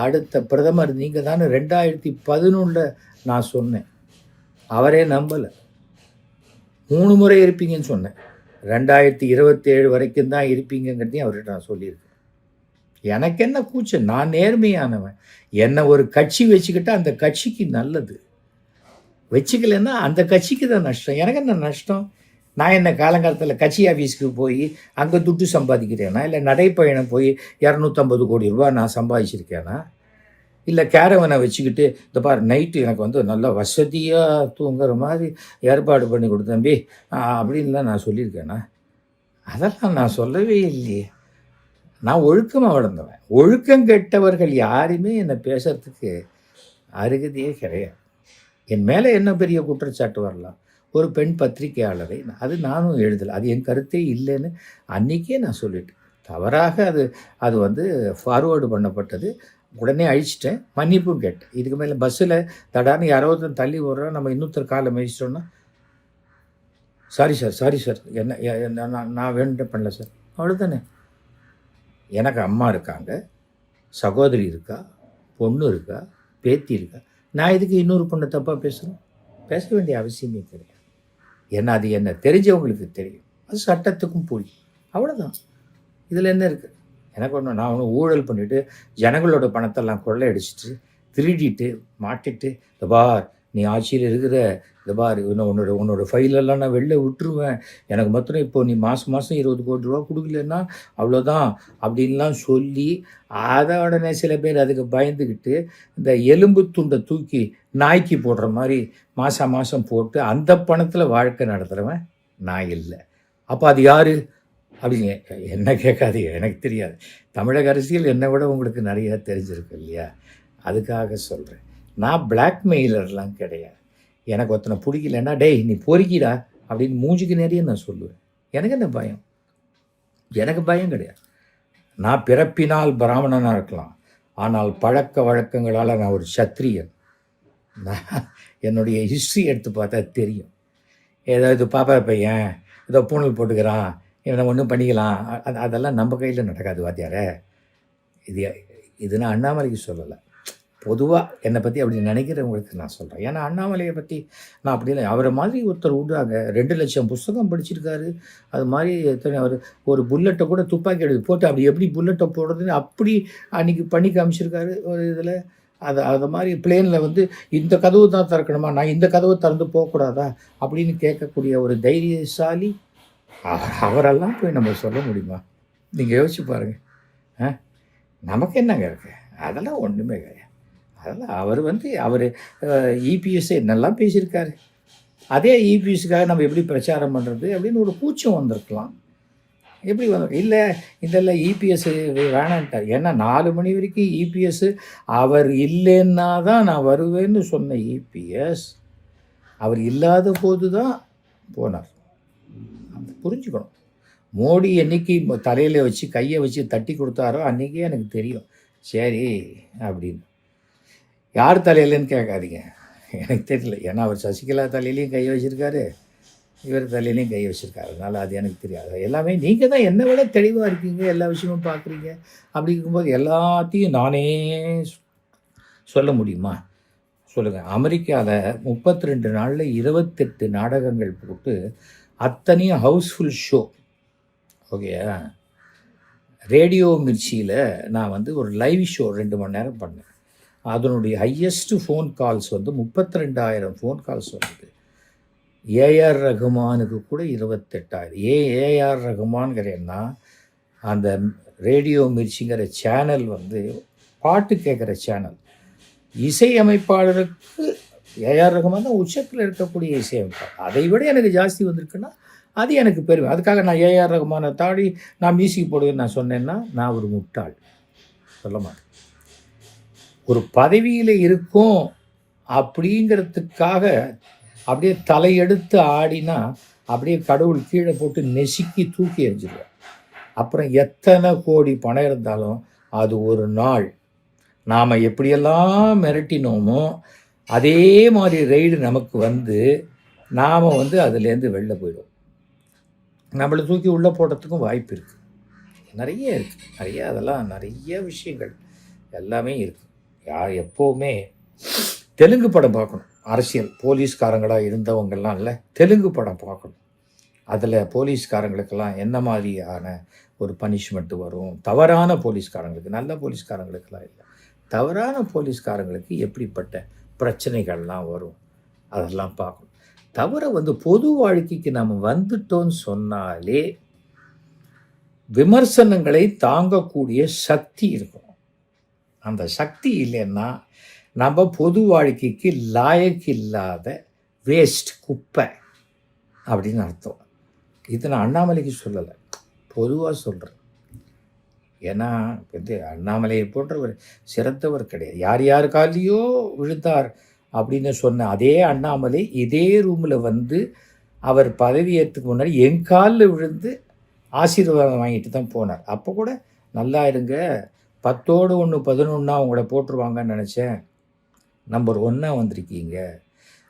அடுத்த பிரதமர் நீங்கள் தானே 2011 நான் சொன்னேன். அவரே நம்பலை. 3 முறை இருப்பீங்கன்னு சொன்னேன். 2027 வரைக்கும் தான் இருப்பீங்கிறதையும் அவர்கிட்ட நான் சொல்லியிருக்கேன். எனக்கு என்ன கூச்சம்? நான் நேர்மையானவன். என்னை ஒரு கட்சி வச்சுக்கிட்டா அந்த கட்சிக்கு நல்லது, வச்சுக்கலைன்னா அந்த கட்சிக்கு தான் நஷ்டம். எனக்கு என்ன நஷ்டம்? நான் என்ன காலங்காலத்தில் கட்சி ஆஃபீஸுக்கு போய் அங்கே துட்டு சம்பாதிக்கிறேனா, இல்லை நடைப்பயணம் போய் 250 கோடி ரூபா நான் சம்பாதிச்சிருக்கேனா, இல்லை கேரவனை வச்சுக்கிட்டு இந்த பார் நைட்டு எனக்கு வந்து நல்லா வசதியாக தூங்குற மாதிரி ஏற்பாடு பண்ணி கொடு தம்பி அப்படின்லாம் நான் சொல்லியிருக்கேனா? அதெல்லாம் நான் சொல்லவே இல்லையே. நான் ஒழுக்கமாக வளர்ந்தவன். ஒழுக்கம் கெட்டவர்கள் யாருமே என்னை பேசுறதுக்கு அருகதையே கிடையாது. என் மேலே என்ன பெரிய குற்றச்சாட்டு வரலாம்? ஒரு பெண் பத்திரிகையாளரை அது நானும் எழுதலை, அது என் கருத்தே இல்லைன்னு அன்றைக்கே நான் சொல்லிட்டேன். தவறாக அது வந்து ஃபார்வேர்டு பண்ணப்பட்டது. உடனே அழிச்சிட்டேன், மன்னிப்பும் கேட்டேன். இதுக்கு மேலே பஸ்ஸில் தடான்னு யாராவது தள்ளி விடுறோம், நம்ம இன்னொருத்தர் காலை மிதிச்சிட்டோன்னா சாரி சார் என்ன நான் வேணும்ட்டு பண்ணல சார், அவ்வளோதானே. எனக்கு அம்மா இருக்காங்க, சகோதரி இருக்கா, பொண்ணு இருக்கா, பேத்தி இருக்கா. நான் இதுக்கு இன்னொரு பொண்ணை தப்பாக பேசுகிறேன்? பேச வேண்டிய அவசியமே கிடையாது. ஏன்னா அது என்ன தெரிஞ்சவங்களுக்கு தெரியும், அது சட்டத்துக்கும் புரியும், அவ்வளோதான். இதில் என்ன இருக்குது? எனக்கு ஒன்று, நான் ஒன்று ஊழல் பண்ணிவிட்டு ஜனங்களோட பணத்தெல்லாம் கொள்ளையடிச்சிட்டு திருடிட்டு மாட்டிட்டு இந்த பார் நீ ஆட்சியில் இருக்கிற, இந்த பார் உன்னோட ஃபைலெல்லாம் நான் வெளில விட்டுருவேன், எனக்கு மாத்திரம் இப்போ நீ மாதம் 20 கோடி ரூபா கொடுக்கலன்னா அவ்வளோதான் அப்படின்லாம் சொல்லி அதை உடனே சில பேர் அதுக்கு பயந்துக்கிட்டு இந்த எலும்பு துண்டை தூக்கி நாய்க்கு போடுற மாதிரி மாதம் போட்டு அந்த பணத்தில் வாழ்க்கை நடத்துகிறவன் நான் இல்லை. அப்போ அது யார் அப்படிங்க என்ன கேட்காதீங்க, எனக்கு தெரியாது. தமிழக அரசியல் என்னை விட உங்களுக்கு நிறையா தெரிஞ்சிருக்கு இல்லையா, அதுக்காக சொல்கிறேன். நான் பிளாக்மெயிலர்லாம் கிடையாது. எனக்கு ஒருத்தனை பிடிக்கலன்னா டேய் நீ பொறுக்கிடா அப்படின்னு மூஞ்சிக்கு நிறைய நான் சொல்லுவேன். எனக்கு என்ன பயம்? எனக்கு பயம் கிடையாது. நான் பிறப்பினால் பிராமணனாக இருக்கலாம், ஆனால் பழக்க வழக்கங்களால் நான் ஒரு சத்திரியன். நான் என்னுடைய ஹிஸ்ட்ரி எடுத்து பார்த்தா தெரியும். ஏதாவது பாப்பா பையன் ஏதோ பூணல் போட்டுக்கிறான், இவனை ஒன்றும் பண்ணிக்கலாம், அதெல்லாம் நம்ம கையில் நடக்காது வாத்தியாரே. இது நான் அண்ணாமலைக்கு சொல்லலை, பொதுவாக என்னை பற்றி அப்படி நினைக்கிறவங்களுக்கு நான் சொல்கிறேன். ஏன்னா அண்ணாமலையை பற்றி நான் அப்படி இல்லை. அவரை மாதிரி ஒருத்தர் விடுறாங்க, 2 லட்சம் புஸ்தகம் படிச்சிருக்காரு. அது மாதிரி எத்தனை அவர் ஒரு புல்லட்டை கூட துப்பாக்கி எடுத்து போட்டு அப்படி எப்படி புல்லட்டை போடுறதுன்னு அப்படி அன்றைக்கி பண்ணி காமிச்சிருக்காரு ஒரு இதில். அது மாதிரி பிளேனில் வந்து இந்த கதவு தான் திறக்கணுமா, நான் இந்த கதவை திறந்து போகக்கூடாதா அப்படின்னு கேட்கக்கூடிய ஒரு தைரியசாலி. அவரெல்லாம் போய் நம்ம சொல்ல முடியுமா? நீங்கள் யோசிச்சு பாருங்கள். நமக்கு என்னங்க இருக்கு? அதெல்லாம் ஒன்றுமே கிடையாது. அதெல்லாம் அவர் இபிஎஸ் என்னெல்லாம் பேசியிருக்காரு. அதே இபிஎஸ்க்காக நம்ம எப்படி பிரச்சாரம் பண்ணுறது அப்படின்னு ஒரு கூச்சம் வந்திருக்கலாம். எப்படி இல்லை இதெல்லாம் இபிஎஸ் வேணான்ட்டார். ஏன்னா 4 மணி வரைக்கும் இபிஎஸ் அவர் இல்லைன்னா தான் நான் வருவேன்னு சொன்ன இபிஎஸ் அவர் இல்லாத போது தான் போனார். புரிஞ்சுக்கணும். மோடி என்னைக்கு தலையில் வச்சு கையை வச்சு தட்டி கொடுத்தாரோ அன்றைக்கே எனக்கு தெரியும் சரி அப்படின்னு. யார் தலையிலன்னு கேட்காதீங்க, எனக்கு தெரியல. ஏன்னா அவர் சசிகலா தலையிலையும் கை வச்சுருக்காரு, இவர் தலையிலையும் கை வச்சுருக்காரு. அதனால் அது எனக்கு தெரியாது. எல்லாமே நீங்கள் தான் என்னை விட தெளிவாக இருக்கீங்க, எல்லா விஷயமும் பார்க்குறீங்க. அப்படி இருக்கும்போது எல்லாத்தையும் நானே சொல்ல முடியுமா? சொல்லுங்கள். அமெரிக்காவில் 32 நாளில் 28 நாடகங்கள் போட்டு அத்தனையும் ஹவுஸ்ஃபுல் ஷோ. ஓகேயா? ரேடியோ மிர்ச்சியில் நான் ஒரு லைவ் ஷோ 2 மணி நேரம் பண்ணேன். அதனுடைய highest phone calls 32,000 phone calls வருது. ஏஆர் ரகுமானுக்கு கூட 28,000. ஏஆர் ரகுமான்கிறேன்னா அந்த ரேடியோ மிர்ச்சிங்கிற சேனல் பாட்டு கேட்குற சேனல். இசையமைப்பாளருக்கு ஏஆர் ரகுமான் தான் உச்சத்தில் இருக்கக்கூடிய இசையமைப்பாளர். அதை விட எனக்கு ஜாஸ்தி வந்திருக்குன்னா அது எனக்கு பெருமை. அதுக்காக நான் ஏஆர் ரகுமானை தாடி நான் மியூசிக் போடுவேன்னு நான் சொன்னேன்னா நான் ஒரு முட்டாள். சொல்ல மாட்டேன். ஒரு பதவியில் இருக்கும் அப்படிங்கிறதுக்காக அப்படியே தலையெடுத்து ஆடினா அப்படியே கடவுள் கீழே போட்டு நெசுக்கி தூக்கி எறிஞ்சிடுவார். அப்புறம் எத்தனை கோடி பணம் இருந்தாலும் அது ஒரு நாள் நாம் எப்படியெல்லாம் மிரட்டினோமோ அதே மாதிரி ரெய்டு நமக்கு நாம் அதுலேருந்து வெளில போயிடும். நம்மளை தூக்கி உள்ளே போடுறதுக்கும் வாய்ப்பு இருக்குது. நிறைய இருக்குது, அதெல்லாம் நிறைய விஷயங்கள் எல்லாமே இருக்குது. எப்போவுமே தெலுங்கு படம் பார்க்கணும். அரசியல் போலீஸ்காரங்களாக இருந்தவங்கெல்லாம் இல்லை, தெலுங்கு படம் பார்க்கணும். அதில் போலீஸ்காரங்களுக்கெல்லாம் என்ன மாதிரியான ஒரு பனிஷ்மெண்ட்டு வரும், தவறான போலீஸ்காரங்களுக்கு, நல்ல போலீஸ்காரங்களுக்கெல்லாம் இல்லை, தவறான போலீஸ்காரங்களுக்கு எப்படிப்பட்ட பிரச்சனைகள்லாம் வரும், அதெல்லாம் பார்க்கணும். தவிர பொது வாழ்க்கைக்கு நம்ம வந்துட்டோன்னு சொன்னாலே விமர்சனங்களை தாங்கக்கூடிய சக்தி இருக்கும். அந்த சக்தி இல்லைன்னா நம்ம பொது வாழ்க்கைக்கு லாயக்கு இல்லாத வேஸ்ட், குப்பை அப்படின்னு அர்த்தம். இது நான் அண்ணாமலைக்கு சொல்லலை, பொதுவாக சொல்கிறேன். ஏன்னா அண்ணாமலையை போன்றவர் சிறந்தவர் கிடையாது. யார் யார் காலையோ விழுந்தார் அப்படின்னு சொன்ன அதே அண்ணாமலை இதே ரூமில் அவர் பதவியேற்றதுக்கு முன்னாடி என் காலில் விழுந்து ஆசீர்வாதம் வாங்கிட்டு தான் போனார். அப்போ கூட நல்லா இருங்க, 10ஓடு 1 11 உங்களை போட்டுருவாங்கன்னு நினச்சேன். நம்பர் 1 வந்திருக்கீங்க.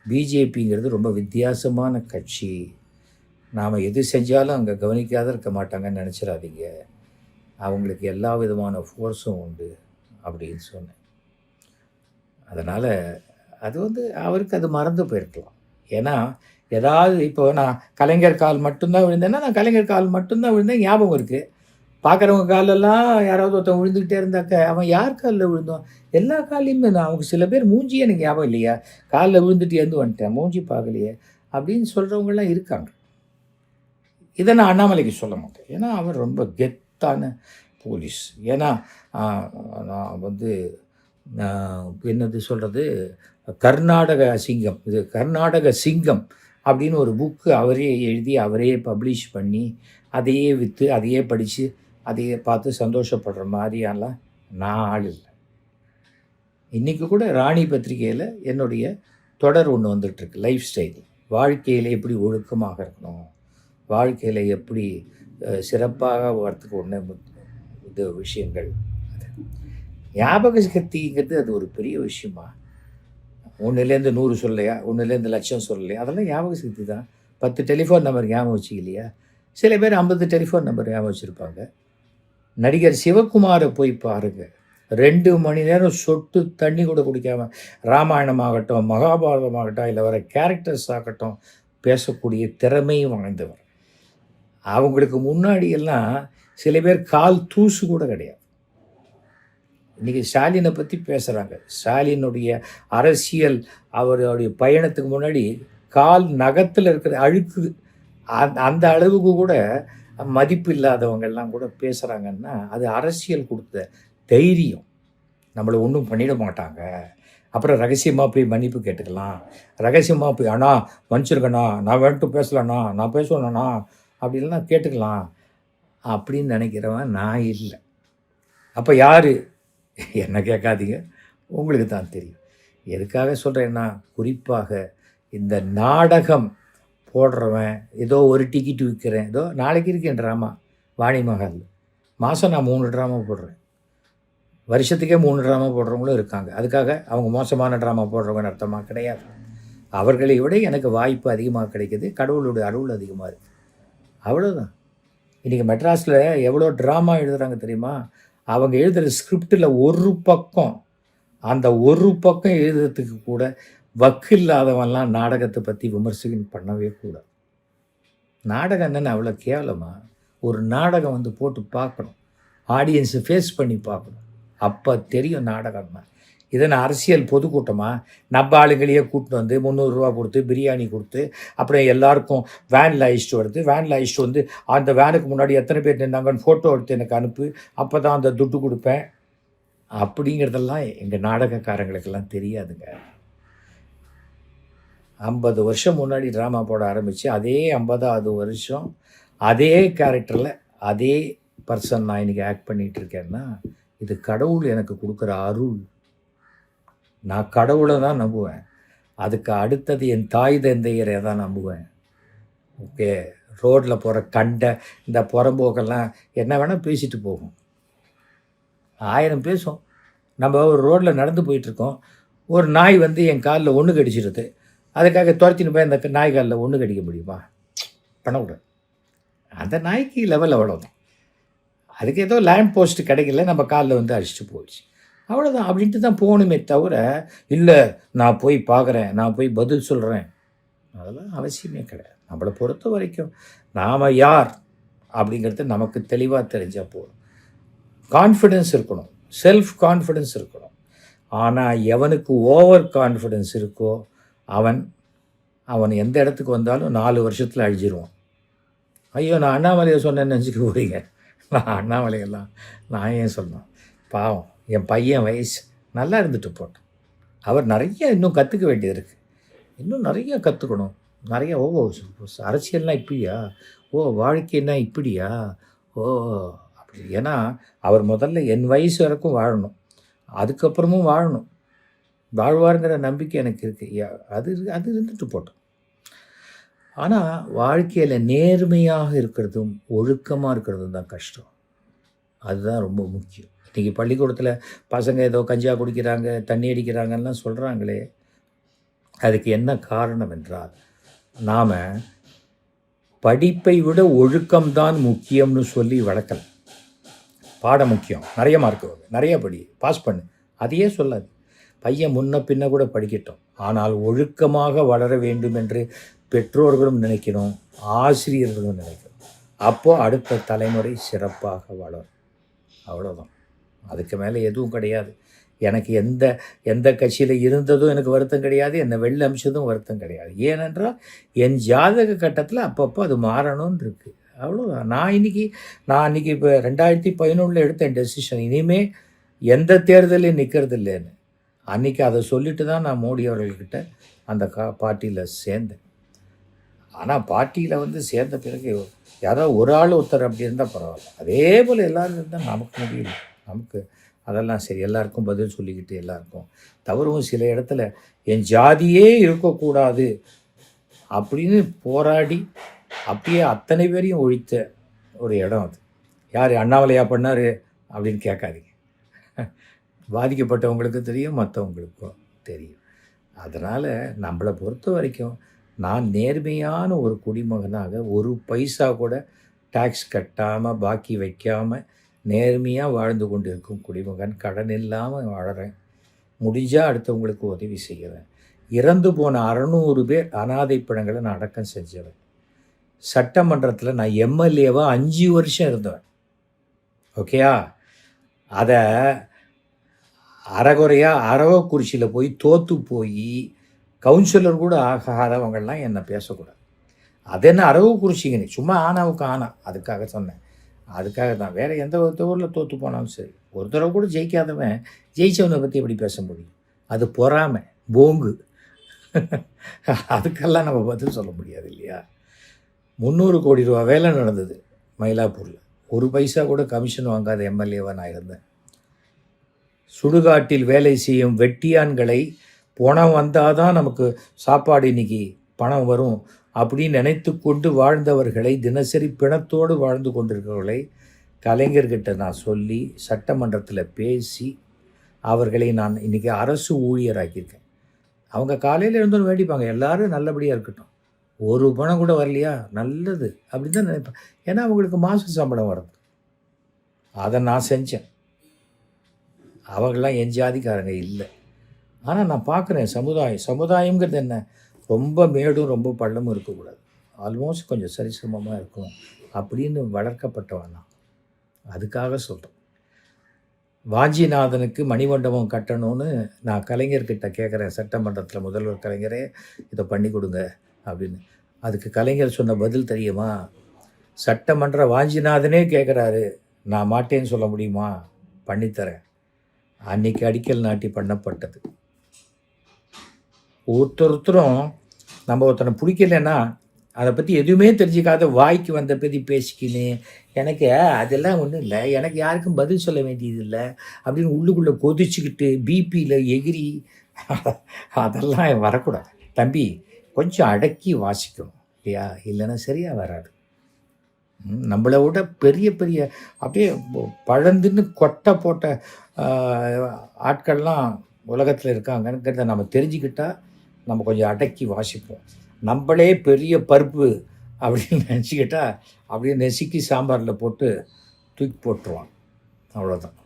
பிஜேபிங்கிறது ரொம்ப வித்தியாசமான கட்சி, நாம் எது செஞ்சாலும் அங்கே கவனிக்காத இருக்க மாட்டாங்கன்னு நினச்சிடாதீங்க, அவங்களுக்கு எல்லா விதமான ஃபோர்ஸும் உண்டு அப்படின்னு சொன்னேன். அதனால் அது அவருக்கு அது மறந்து போயிருக்கலாம். ஏன்னா ஏதாவது இப்போ நான் கலைஞர் கால் மட்டும்தான் விழுந்தேன்னா நான் கலைஞர் கால் மட்டும்தான் விழுந்தேன் ஞாபகம் இருக்குது. பார்க்குறவங்க காலெல்லாம் யாராவது ஒருத்தன் விழுந்துக்கிட்டே இருந்தாக்க அவன் யார் காலில் விழுந்தோம், எல்லா காலையுமே நான் அவங்க சில பேர் மூஞ்சியே எனக்கு ஞாபகம் இல்லையா, காலில் விழுந்துட்டு இருந்து வந்துட்டேன், மூஞ்சி பார்க்கலையே அப்படின்னு சொல்கிறவங்களாம் இருக்காங்க. இதை நான் அண்ணாமலைக்கு சொல்ல மாட்டேன், ஏன்னா அவர் ரொம்ப கெத்தான போலீஸ். ஏன்னா நான் என்னது சொல்கிறது, கர்நாடக சிங்கம், இது கர்நாடக சிங்கம் அப்படின்னு ஒரு புக்கு அவரே எழுதி அவரே பப்ளிஷ் பண்ணி அதையே விற்று அதையே படித்து அதையே பார்த்து சந்தோஷப்படுற மாதிரியெல்லாம் நான் ஆள் இல்லை. இன்றைக்கி கூட ராணி பத்திரிகையில் என்னுடைய தொடர் ஒன்று வந்துட்டுருக்கு, லைஃப் ஸ்டைல், வாழ்க்கையில் எப்படி ஒழுக்கமாக இருக்கணும், வாழ்க்கையில் எப்படி சிறப்பாக வரத்துக்கு ஒன்று இது விஷயங்கள். ஞாபக சக்திங்கிறது அது ஒரு பெரிய விஷயமா. 1லேருந்து 100 சொல்லலையா, 1லேருந்து 1,00,000 சொல்லலையா, அதெல்லாம் ஞாபக சக்தி தான். 10 டெலிஃபோன் நம்பர் ஞாபகம் வச்சுக்கலையா, சில பேர் 50 டெலிஃபோன் நம்பர் ஞாபகம் வச்சுருப்பாங்க. நடிகர் சிவகுமாரை போய் பாருங்கள், 2 மணி நேரம் சொட்டு தண்ணி கூட குடிக்காமல் ராமாயணமாகட்டும் மகாபாரதமாகட்டும் இல்லை வர கேரக்டர்ஸ் ஆகட்டும் பேசக்கூடிய திறமையும் வாய்ந்தவர். அவங்களுக்கு முன்னாடியெல்லாம் சில பேர் கால் தூசு கூட கிடையாது. இன்றைக்கி ஸ்டாலினை பற்றி பேசுகிறாங்க. ஸ்டாலினுடைய அரசியல் அவருடைய பயணத்துக்கு முன்னாடி கால் நகத்தில் இருக்கிற அழுக்கு அந்த அளவுக்கு கூட மதிப்பு இல்லாதவங்கெல்லாம் கூட பேசுகிறாங்கன்னா அது அரசியல் கொடுத்த தைரியம். நம்மளை ஒன்றும் பண்ணிட மாட்டாங்க, அப்புறம் ரகசியமாக போய் மன்னிப்பு கேட்டுக்கலாம், ரகசியமாக போய் அண்ணா மன்னிச்சிருக்கண்ணா, நான் வேண்ட்டு பேசலண்ணா, நான் பேசுவேண்ணா அப்படின்லாம் கேட்டுக்கலாம் அப்படின்னு நினைக்கிறவன் நான் இல்லை. அப்போ யார் என்ன கேட்காதீங்க, உங்களுக்கு தான் தெரியும். எதுக்காக சொல்கிறேன்னா, குறிப்பாக இந்த நாடகம் போடுறவன், ஏதோ ஒரு டிக்கெட் விற்கிறேன், ஏதோ நாளைக்கு இருக்கேன் ட்ராமா வாணி மகால், மாதம் நான் 3 ட்ராமா போடுறேன், வருஷத்துக்கே 3 ட்ராமா போடுறவங்களும் இருக்காங்க. அதுக்காக அவங்க மோசமான ட்ராமா போடுறவங்கன்னு அர்த்தமாக கிடையாது. அவர்களை விட எனக்கு வாய்ப்பு அதிகமாக கிடைக்கிது, கடவுளுடைய அருள் அதிகமாக இருக்குது, அவ்வளோதான். இன்றைக்கி மெட்ராஸில் எவ்வளோ ட்ராமா எழுதுகிறாங்க தெரியுமா? அவங்க எழுதுகிற ஸ்கிரிப்டில் ஒரு பக்கம், அந்த ஒரு பக்கம் எழுதுறதுக்கு கூட வக்கு இல்லாதவன்லாம் நாடகத்தை பற்றி விமர்சனம் பண்ணவே கூடாது. நாடகம் என்னென்னு அவ்வளோ கேவலமா? ஒரு நாடகம் போட்டு பார்க்கணும், ஆடியன்ஸை ஃபேஸ் பண்ணி பார்க்கணும், அப்போ தெரியும் நாடகம்னா. இதை நான் அரசியல் பொதுக்கூட்டமாக நம்ம ஆளுங்களையே கூப்பிட்டு 300 ரூபா கொடுத்து பிரியாணி கொடுத்து அப்புறம் எல்லாருக்கும் வேனில் அழிச்சிட்டு வருது, வேனில் அழிச்சிட்டு அந்த வேனுக்கு முன்னாடி எத்தனை பேர் நின்னாங்கன்னு ஃபோட்டோ எடுத்து எனக்கு அனுப்பு, அப்போ தான் அந்த துட்டு கொடுப்பேன் அப்படிங்கிறதெல்லாம் எங்கள் நாடகக்காரங்களுக்கெல்லாம் தெரியாதுங்க. 50 வருஷம் முன்னாடி ட்ராமா போட ஆரம்பித்து அதே 50வது வருஷம் அதே கேரக்டரில் அதே பர்சன் நான் இன்றைக்கி ஆக்ட் பண்ணிகிட்ருக்கேன்னா இது கடவுள் எனக்கு கொடுக்குற அருள். நான் கடவுளை தான் நம்புவேன், அதுக்கு அடுத்தது என் தாய் தந்தையரை தான் நம்புவேன். ஓகே, ரோட்டில் போகிற கண்டை இந்த புறம்போக்கெல்லாம் என்ன வேணால் பேசிட்டு போகும், 1000 பேசும். நம்ம ஒரு ரோட்டில் நடந்து போயிட்டுருக்கோம், ஒரு நாய் என் காலில் ஒன்று கடிச்சிடுது, அதுக்காக துரத்தின்னு போய் அந்த நாய் காலில் ஒன்று கடிக்க முடியுமா? பண்ணக்கூடாது. அந்த நாய்க்கு லெவல் அவ்வளோதான், அதுக்கு ஏதோ லேண்ட் போஸ்ட்டு கிடைக்கல, நம்ம காலில் அடிச்சுட்டு போயிடுச்சு, அவ்வளோதான் அப்படின்ட்டு தான் போகணுமே தவிர இல்லை நான் போய் பார்க்குறேன், நான் போய் பதில் சொல்கிறேன் அதெல்லாம் அவசியமே கிடையாது. நம்மளை பொறுத்த வரைக்கும் நாம் யார் அப்படிங்கிறது நமக்கு தெளிவாக தெரிஞ்சால் போதும். கான்ஃபிடென்ஸ் இருக்கணும், செல்ஃப் கான்ஃபிடென்ஸ் இருக்கணும். ஆனால் எவனுக்கு ஓவர் கான்ஃபிடென்ஸ் இருக்கோ அவன் எந்த இடத்துக்கு வந்தாலும் 4 வருஷத்தில் அழிஞ்சிருவான். ஐயோ, நான் அண்ணாமலையை சொன்னேன்னு நினச்சிக்க போகிறீங்க. நான் அண்ணாமலையெல்லாம் நான் ஏன் சொன்னேன்? பாவம், என் பையன் வயசு நல்லா இருந்துட்டு போட்டோம். அவர் நிறைய இன்னும் கற்றுக்க வேண்டியது இருக்குது. இன்னும் நிறைய கற்றுக்கணும். நிறைய அரசியல்னால் இப்படியா, வாழ்க்கைன்னா இப்படியா, அப்படி. ஏன்னா அவர் முதல்ல என் வயசு வரைக்கும் வாழணும், அதுக்கப்புறமும் வாழணும். வாழ்வாருங்கிற நம்பிக்கை எனக்கு இருக்குது. அது இருந்துட்டு போட்டோம். ஆனால் வாழ்க்கையில் நேர்மையாக இருக்கிறதும் ஒழுக்கமாக இருக்கிறதும் தான் கஷ்டம். அதுதான் ரொம்ப முக்கியம். இன்றைக்கி பள்ளிக்கூடத்தில் பசங்க ஏதோ கஞ்சா குடிக்கிறாங்க, தண்ணி அடிக்கிறாங்கலாம் சொல்கிறாங்களே, அதுக்கு என்ன காரணம் என்றால், நாம் படிப்பை விட ஒழுக்கம்தான் முக்கியம்னு சொல்லி வளர்க்கலை. பாடம் முக்கியம், நிறைய மார்க் வரும், நிறைய படி, பாஸ் பண்ணு, அதையே சொல்லாது. பையன் முன்ன பின்ன கூட படிக்கட்டும், ஆனால் ஒழுக்கமாக வளர வேண்டும் என்று பெற்றோர்களும் நினைக்கணும், ஆசிரியர்களும் நினைக்கணும். அப்போது அடுத்த தலைமுறை சிறப்பாக வளரும். அவ்வளோதான், அதுக்கு மேலே எதுவும் கிடையாது. எனக்கு எந்த கட்சியில் இருந்ததும் எனக்கு வருத்தம் கிடையாது, என்னை வெளில அமிச்சதும் வருத்தம் கிடையாது. ஏனென்றால் என் ஜாதக கட்டத்தில் அப்பப்போ அது மாறணும்னு இருக்குது. அவ்வளோதான். நான் இன்றைக்கி இப்போ 2011 எடுத்த டெசிஷன், இனிமேல் எந்த தேர்தலையும் நிற்கிறது இல்லைன்னு. அன்றைக்கி அதை சொல்லிட்டு தான் நான் மோடி அவர்கள்கிட்ட அந்த பார்ட்டியில் சேர்ந்தேன். ஆனால் பார்ட்டியில் சேர்ந்த பிறகு யாரோ ஒரு ஆள் ஒருத்தர் அப்படி இருந்தால் பரவாயில்ல, அதே போல் எல்லோரும் இருந்தால் நமக்கு முடியல. நமக்கு அதெல்லாம் சரி, எல்லாருக்கும் பதில் சொல்லிக்கிட்டு எல்லாருக்கும் தவறும் சில இடத்துல என் ஜாதியே இருக்கக்கூடாது அப்படின்னு போராடி அப்படியே அத்தனை பேரையும் ஒழித்த ஒரு இடம் அது. யார் அண்ணாமலையா பண்ணார் அப்படின்னு கேட்காதீங்க. பாதிக்கப்பட்டவங்களுக்கு தெரியும், மற்றவங்களுக்கும் தெரியும். அதனால் நம்மளை பொறுத்த வரைக்கும் நான் நேர்மையான ஒரு குடிமகனாக ஒரு பைசா கூட டேக்ஸ் கட்டாமல் பாக்கி வைக்காமல் நேர்மையாக வாழ்ந்து கொண்டு இருக்கும் குடிமகன். கடன் இல்லாமல் வாழறேன். முடிஞ்சால் அடுத்தவங்களுக்கு உதவி செய்கிறேன். இறந்து போன 600 பேர் அனாதை பிணங்களை நான் அடக்கம் செஞ்சவன். சட்டமன்றத்தில் நான் எம்எல்ஏவாக 5 வருஷம் இருந்தவன். ஓகேயா? அதை அறகுறையாக அரவக்குறிச்சியில் போய் தோற்று போய் கவுன்சிலர் கூட ஆகாதவங்கள்லாம் என்னை பேசக்கூடாது. அது என்ன அரவக்குறிச்சிங்க, நீ சும்மா ஆனாவுக்கு ஆனா, அதுக்காக சொன்னேன். அதுக்காக தான். வேறு எந்த ஊரில் தோற்று போனாலும் சரி, ஒரு தடவை கூட ஜெயிக்காதவன் ஜெயிச்சவனை பற்றி எப்படி பேச முடியும்? அது பொறாமை, போங்கு. அதுக்கெல்லாம் நம்ம பதில் சொல்ல முடியாது இல்லையா? 300 கோடி ரூபா வேலை நடந்தது மயிலாப்பூரில். ஒரு பைசா கூட கமிஷன் வாங்காத எம்எல்ஏவாக நான் இருந்தேன். சுடுகாட்டில் வேலை செய்யும் வெட்டியான்களை பணம் வந்தால் தான் நமக்கு சாப்பாடு, இன்றைக்கி பணம் வரும் அப்படின்னு நினைத்து கொண்டு வாழ்ந்தவர்களை, தினசரி பிணத்தோடு வாழ்ந்து கொண்டிருக்கிறவர்களை கலைஞர்கிட்ட நான் சொல்லி சட்டமன்றத்தில் பேசி அவர்களை நான் இன்றைக்கி அரசு ஊழியராக்கியிருக்கேன். அவங்க காலையில் இருந்தோன்னு வேண்டிப்பாங்க, எல்லோரும் நல்லபடியாக இருக்கட்டும், ஒரு பணம் கூட வரலையா, நல்லது அப்படின்னு தான் நினைப்பேன். ஏன்னா அவங்களுக்கு மாத சம்பளம் வருது. அதை நான் செஞ்சேன். அவங்களாம் என் ஜாதிக்காரங்க இல்லை. ஆனால் நான் பார்க்குறேன், சமுதாயங்கிறது என்ன, ரொம்ப மேடும் ரொம்ப பள்ளமும் இருக்கக்கூடாது, ஆல்மோஸ்ட் கொஞ்சம் சரிசமமாக இருக்கணும் அப்படின்னு வளர்க்கப்பட்டவன் நான். அதுக்காக சொல்கிறேன். வாஞ்சிநாதனுக்கு மணிமண்டபம் கட்டணும்னு நான் கலைஞர்கிட்ட கேட்குறேன் சட்டமன்றத்தில், முதல்வர் கலைஞரே இதை பண்ணி கொடுங்க அப்படின்னு. அதுக்கு கலைஞர் சொன்ன பதில் தெரியுமா? சட்டமன்ற வாஞ்சிநாதனே கேட்குறாரு, நான் மாட்டேன்னு சொல்ல முடியுமா? பண்ணித்தரேன். அன்றைக்கி அடிக்கல் நாட்டி பண்ணப்பட்டது. ஒருத்தரும் நம்ம ஒருத்தனை பிடிக்கலைன்னா அதை பற்றி எதுவுமே தெரிஞ்சிக்காத வாய்க்கு வந்த பற்றி பேசிக்கின்னு, எனக்கு அதெல்லாம் ஒன்றும் இல்லை, எனக்கு யாருக்கும் பதில் சொல்ல வேண்டியது இல்லை அப்படின்னு உள்ளுக்குள்ளே கொதிச்சுக்கிட்டு பிபியில் எகிரி அதெல்லாம் வரக்கூடாது. தம்பி, கொஞ்சம் அடக்கி வாசிக்கணும் இல்லையா? இல்லைன்னா சரியாக வராது. நம்மளை விட பெரிய பெரிய அப்படியே பழந்துன்னு கொட்டை போட்ட ஆட்கள்லாம் உலகத்தில் இருக்காங்கிறத நம்ம தெரிஞ்சுக்கிட்டால் நம்ம கொஞ்சம் அடக்கி வாசிப்போம். நம்மளே பெரிய பருப்பு அப்படின்னு நினச்சிக்கிட்டா அப்படியே நெசுக்கி சாம்பாரில் போட்டு தூக்கி போட்டுருவான். அவ்வளோதான்.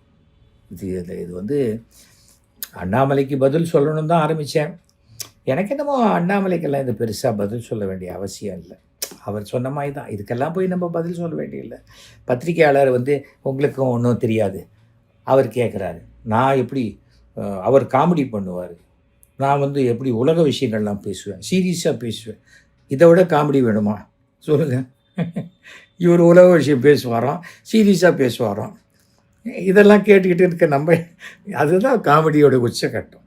இது அண்ணாமலைக்கு பதில் சொல்லணும்னு தான் ஆரம்பித்தேன். எனக்கு என்னமோ அண்ணாமலைக்கெல்லாம் இது பெருசாக பதில் சொல்ல வேண்டிய அவசியம் இல்லை. அவர் சொன்ன மாதிரி தான், இதுக்கெல்லாம் போய் நம்ம பதில் சொல்ல வேண்டியதில்லை. பத்திரிக்கையாளர் வந்து உங்களுக்கும் ஒன்றும் தெரியாது அவர் கேட்குறாரு. நான் எப்படி அவர் காமெடி பண்ணுவார், நான் வந்து எப்படி உலக விஷயங்கள்லாம் பேசுவேன், சீரியஸாக பேசுவேன். இதை விட காமெடி வேணுமா சொல்லுங்கள்? இவர் உலக விஷயம் பேசுவாராம், சீரியஸாக பேசுவாராம். இதெல்லாம் கேட்டுக்கிட்டு இருக்க நம்ம, அதுதான் காமெடியோட உச்சக்கட்டம்.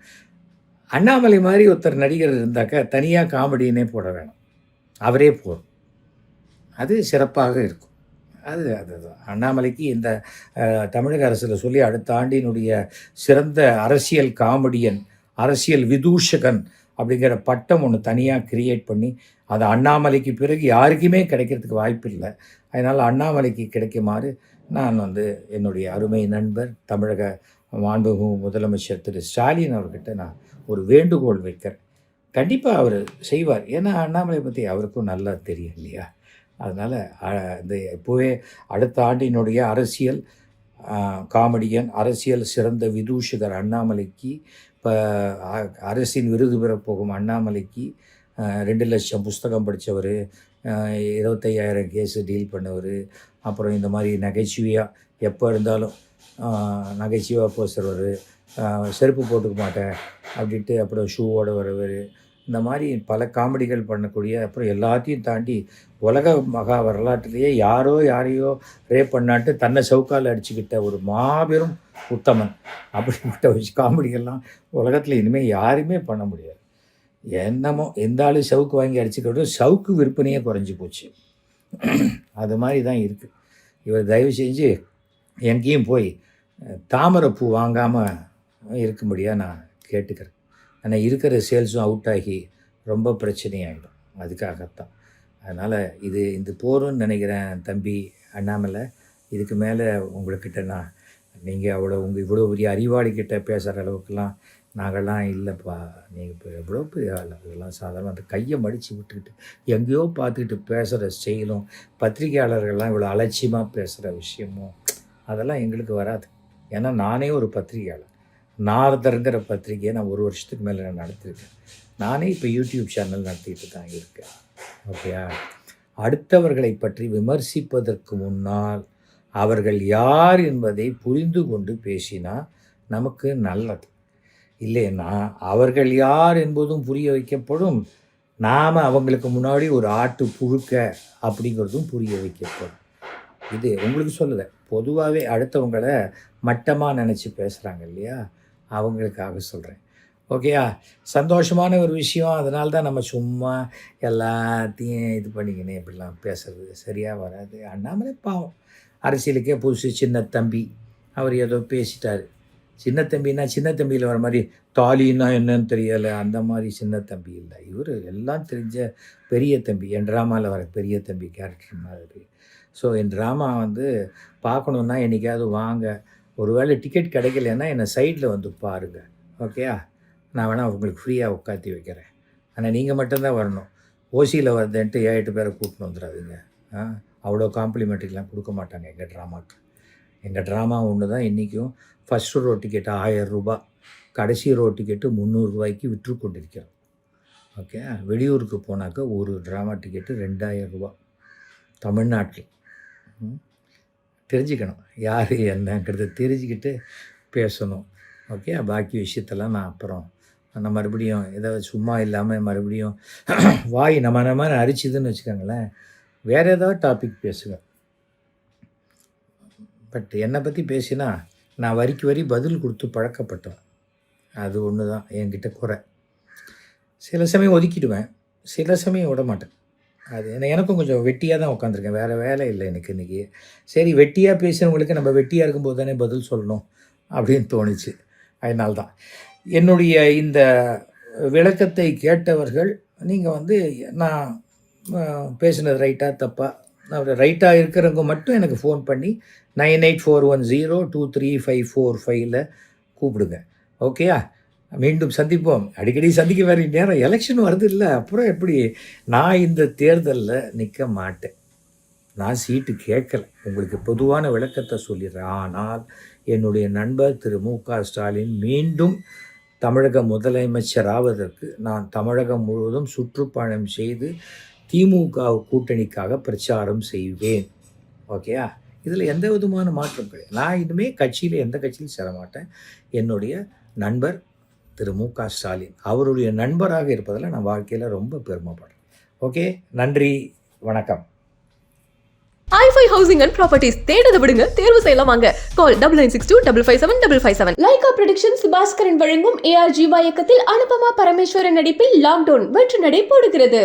அண்ணாமலை மாதிரி ஒருத்தர் நடிகர் இருந்தாக்கா தனியாக காமெடினே போட வேணும், அவரே போதும், அது சிறப்பாக இருக்கும். அதுதான் அண்ணாமலைக்கு இந்த தமிழக அரசில் சொல்லி அடுத்த ஆண்டினுடைய சிறந்த அரசியல் காமெடியன், அரசியல் விதூஷகன் அப்படிங்கிற பட்டம் ஒன்று தனியாக கிரியேட் பண்ணி, அது அண்ணாமலைக்கு பிறகு யாருக்குமே கிடைக்கிறதுக்கு வாய்ப்பு இல்லை. அதனால் அண்ணாமலைக்கு கிடைக்குமாறு நான் வந்து என்னுடைய அருமை நண்பர் தமிழக மாண்புமிகு முதலமைச்சர் திரு ஸ்டாலின் அவர்கிட்ட நான் ஒரு வேண்டுகோள் வைக்கிறேன். கண்டிப்பாக அவர் செய்வார். ஏன்னா அண்ணாமலை பற்றி அவருக்கும் நல்லா தெரியும் இல்லையா? அதனால் இந்த இப்போவே அடுத்த ஆண்டினுடைய அரசியல் காமெடியன், அரசியல் சிறந்த விதூஷகர் அண்ணாமலைக்கு, இப்போ அரசின் விருது பெறப்போகும் அண்ணாமலைக்கு 2 லட்சம் புஸ்தகம் படித்தவர், 25,000 கேஸு டீல் பண்ணவர், அப்புறம் இந்த மாதிரி நகைச்சுவையாக எப்போ இருந்தாலும் நகைச்சுவையாக பேசுகிறவர், செருப்பு போட்டுக்க மாட்டேன் அப்படின்ட்டு அப்புறம் ஷூவோடு வரவர், இந்த மாதிரி பல காமெடிகள் பண்ணக்கூடிய, அப்புறம் எல்லாத்தையும் தாண்டி உலக மகா வரலாற்றிலேயே யாரையோ ரேப் பண்ணான்ட்டு தன்னை சவுக்கால் அடிச்சுக்கிட்ட ஒரு மாபெரும் உத்தமன். அப்படிப்பட்ட காமெடிகள்லாம் உலகத்தில் இனிமேல் யாருமே பண்ண முடியாது. என்னமோ எந்த ஆளு சவுக்கு வாங்கி அடிச்சுக்கிட்டோம், சவுக்கு விற்பனையே குறைஞ்சி போச்சு. அது மாதிரி தான் இருக்குது. இவர் தயவு செஞ்சு எங்கேயும் போய் தாமரைப்பூ வாங்காமல் இருக்கும்படியாக நான் கேட்டுக்கிறேன். ஆனால் இருக்கிற சேல்ஸும் அவுட் ஆகி ரொம்ப பிரச்சனையாகிடும். அதுக்காகத்தான். அதனால் இது போரும்னு நினைக்கிறேன் தம்பி அண்ணாமலை. இதுக்கு மேலே உங்கள்கிட்ட நீங்கள் இவ்வளோ பெரிய அறிவாளிக்கிட்ட பேசுகிற அளவுக்குலாம் நாங்கள்லாம் இல்லைப்பா. நீங்கள் இப்போ எவ்வளோ பெரிய ஆள், அதெல்லாம் சாதாரண அந்த கையை மடித்து விட்டுக்கிட்டு எங்கேயோ பார்த்துக்கிட்டு பேசுகிற செயலும், பத்திரிகையாளர்கள்லாம் இவ்வளோ அலட்சியமாக பேசுகிற விஷயமும் அதெல்லாம் எங்களுக்கு வராது. ஏன்னா நானே ஒரு பத்திரிகையாளர். நாரதருங்கிற பத்திரிகையை நான் 1 வருஷத்துக்கு மேலே நான் நடத்திருக்கேன். நானே இப்போ யூடியூப் சேனல் நடத்திட்டு தான் இருக்கேன். ஓகேயா? அடுத்தவர்களை பற்றி விமர்சிப்பதற்கு முன்னால் அவர்கள் யார் என்பதை புரிந்து கொண்டு பேசினா நமக்கு நல்லது. இல்லைன்னா அவர்கள் யார் என்பதும் புரிய வைக்கப்படும், நாம் அவங்களுக்கு முன்னாடி ஒரு ஆட்டு புழுக்க அப்படிங்கிறதும் புரிய வைக்கப்படும். இது உங்களுக்கு சொல்லலை, பொதுவாகவே அடுத்தவங்களை மட்டமாக நினச்சி பேசுகிறாங்க இல்லையா, அவங்களுக்காக சொல்கிறேன். ஓகேயா? சந்தோஷமான ஒரு விஷயம். அதனால தான் நம்ம சும்மா எல்லாத்தையும் இது பண்ணிக்கினே இப்படிலாம் பேசுறது சரியாக வராது. அண்ணாமலை பாவம், அரசியலுக்கே புதுசு, சின்ன தம்பி, அவர் ஏதோ பேசிட்டார். சின்ன தம்பின்னா சின்ன தம்பியில் வர மாதிரி தாலின்னா என்னன்னு தெரியலை, அந்த மாதிரி சின்ன தம்பி இல்லை. இவர் எல்லாம் தெரிஞ்ச பெரிய தம்பி, என் ட்ராமாவில் வர பெரிய தம்பி கேரக்டர் மாதிரி. ஸோ என் ட்ராமா வந்து பார்க்கணுன்னா என்றைக்காவது வாங்க. ஒரு வேளை டிக்கெட் கிடைக்கலன்னா என்னை சைடில் வந்து பாருங்கள். ஓகேயா? நான் வேணால் உங்களுக்கு ஃப்ரீயாக உட்காத்தி வைக்கிறேன். ஆனால் நீங்கள் மட்டும்தான் வரணும். ஓசியில் வருதுன்ட்டு 7-8 பேரை கூப்பிட்டு வந்துடாதீங்க. அவ்வளோ காம்ப்ளிமெண்ட்ரிலாம் கொடுக்க மாட்டாங்க எங்கள் ட்ராமாவுக்கு. எங்கள் ட்ராமா ஒன்று தான் இன்றைக்கும். ஃபஸ்ட்டு ரோ டிக்கெட்டு 1000 ரூபா, கடைசி ரோ டிக்கெட்டு 300 ரூபாய்க்கு விற்று கொண்டிருக்கிறோம். ஓகே? வெளியூருக்கு போனாக்கா ஒரு ட்ராமா டிக்கெட்டு 2000 ரூபா தமிழ்நாட்டில். தெரிஞ்சுக்கணும் யார் என்னங்கிறத தெரிஞ்சுக்கிட்டு பேசணும். ஓகே? பாக்கி விஷயத்தெல்லாம் நான் அப்புறம் மறுபடியும் ஏதாவது சும்மா இல்லாமல் மறுபடியும் வாய் நம்ம அரிச்சுதுன்னு வச்சுக்கோங்களேன், வேறு ஏதாவது டாபிக் பேசுவேன். பட் என்னை பற்றி பேசினா நான் வரிக்கு வரி பதில் கொடுத்து பழக்கப்பட்டேன். அது ஒன்று தான் என்கிட்ட குறை. சில சமயம் ஒதுக்கிடுவேன், சில சமயம் விட மாட்டேன். அது எனக்கும் கொஞ்சம் வெட்டியாக தான் உட்காந்துருக்கேன், வேறு வேலை இல்லை எனக்கு இன்றைக்கி. சரி, வெட்டியாக பேசுகிறவங்களுக்கு நம்ம வெட்டியாக இருக்கும்போது தானே பதில் சொல்லணும் அப்படின்னு தோணுச்சு. அதனால்தான் என்னுடைய இந்த விளக்கத்தை கேட்டவர்கள், நீங்கள் வந்து நான் பேசுனது ரைட்டாக தப்பா, ரைட்டாக இருக்கிறவங்க மட்டும் எனக்கு ஃபோன் பண்ணி 9841023545 கூப்பிடுங்க. ஓகேயா? மீண்டும் சந்திப்போம். அடிக்கடி சந்திக்க வேறு நேரம் எலெக்ஷன் வருது இல்லை, அப்புறம் எப்படி? நான் இந்த தேர்தலில் நிற்க மாட்டேன். நான் சீட்டு கேட்கலை. உங்களுக்கு பொதுவான விளக்கத்தை சொல்லிடுறேன். ஆனால் என்னுடைய நண்பர் திரு மு க ஸ்டாலின் மீண்டும் தமிழக முதலமைச்சர் ஆவதற்கு நான் தமிழகம் முழுவதும் சுற்றுப்பயணம் செய்து திமுக கூட்டணிக்காக பிரச்சாரம் செய்வேன். ஓகேயா? இதில் எந்த விதமான மாற்றம் கிடையாது. நான் இனிமேல் எந்த கட்சியிலும் சேர மாட்டேன். என்னுடைய நண்பர் திரு மு.க. ஸ்டாலின் அவருடைய நண்பராக இருப்பதில் நான் வாழ்க்கையில் ரொம்ப பெருமைப்படுறேன். ஓகே, நன்றி, வணக்கம். i5 ஹவுசிங் அண்ட் ப்ராப்பர்ட்டிஸ் தேடுத விடுங்க, தேர்வு செய்யலாம் வாங்க. கால் 9962557557. லைகா ப்ரொடக்ஷன்ஸ் பாஸ்கரன் வழங்கும் ARG இயக்கத்தில் அனுபமா பரமேஸ்வரன் நடிப்பில் லாக்டவுன் வெற்றி நடை போடுகிறது.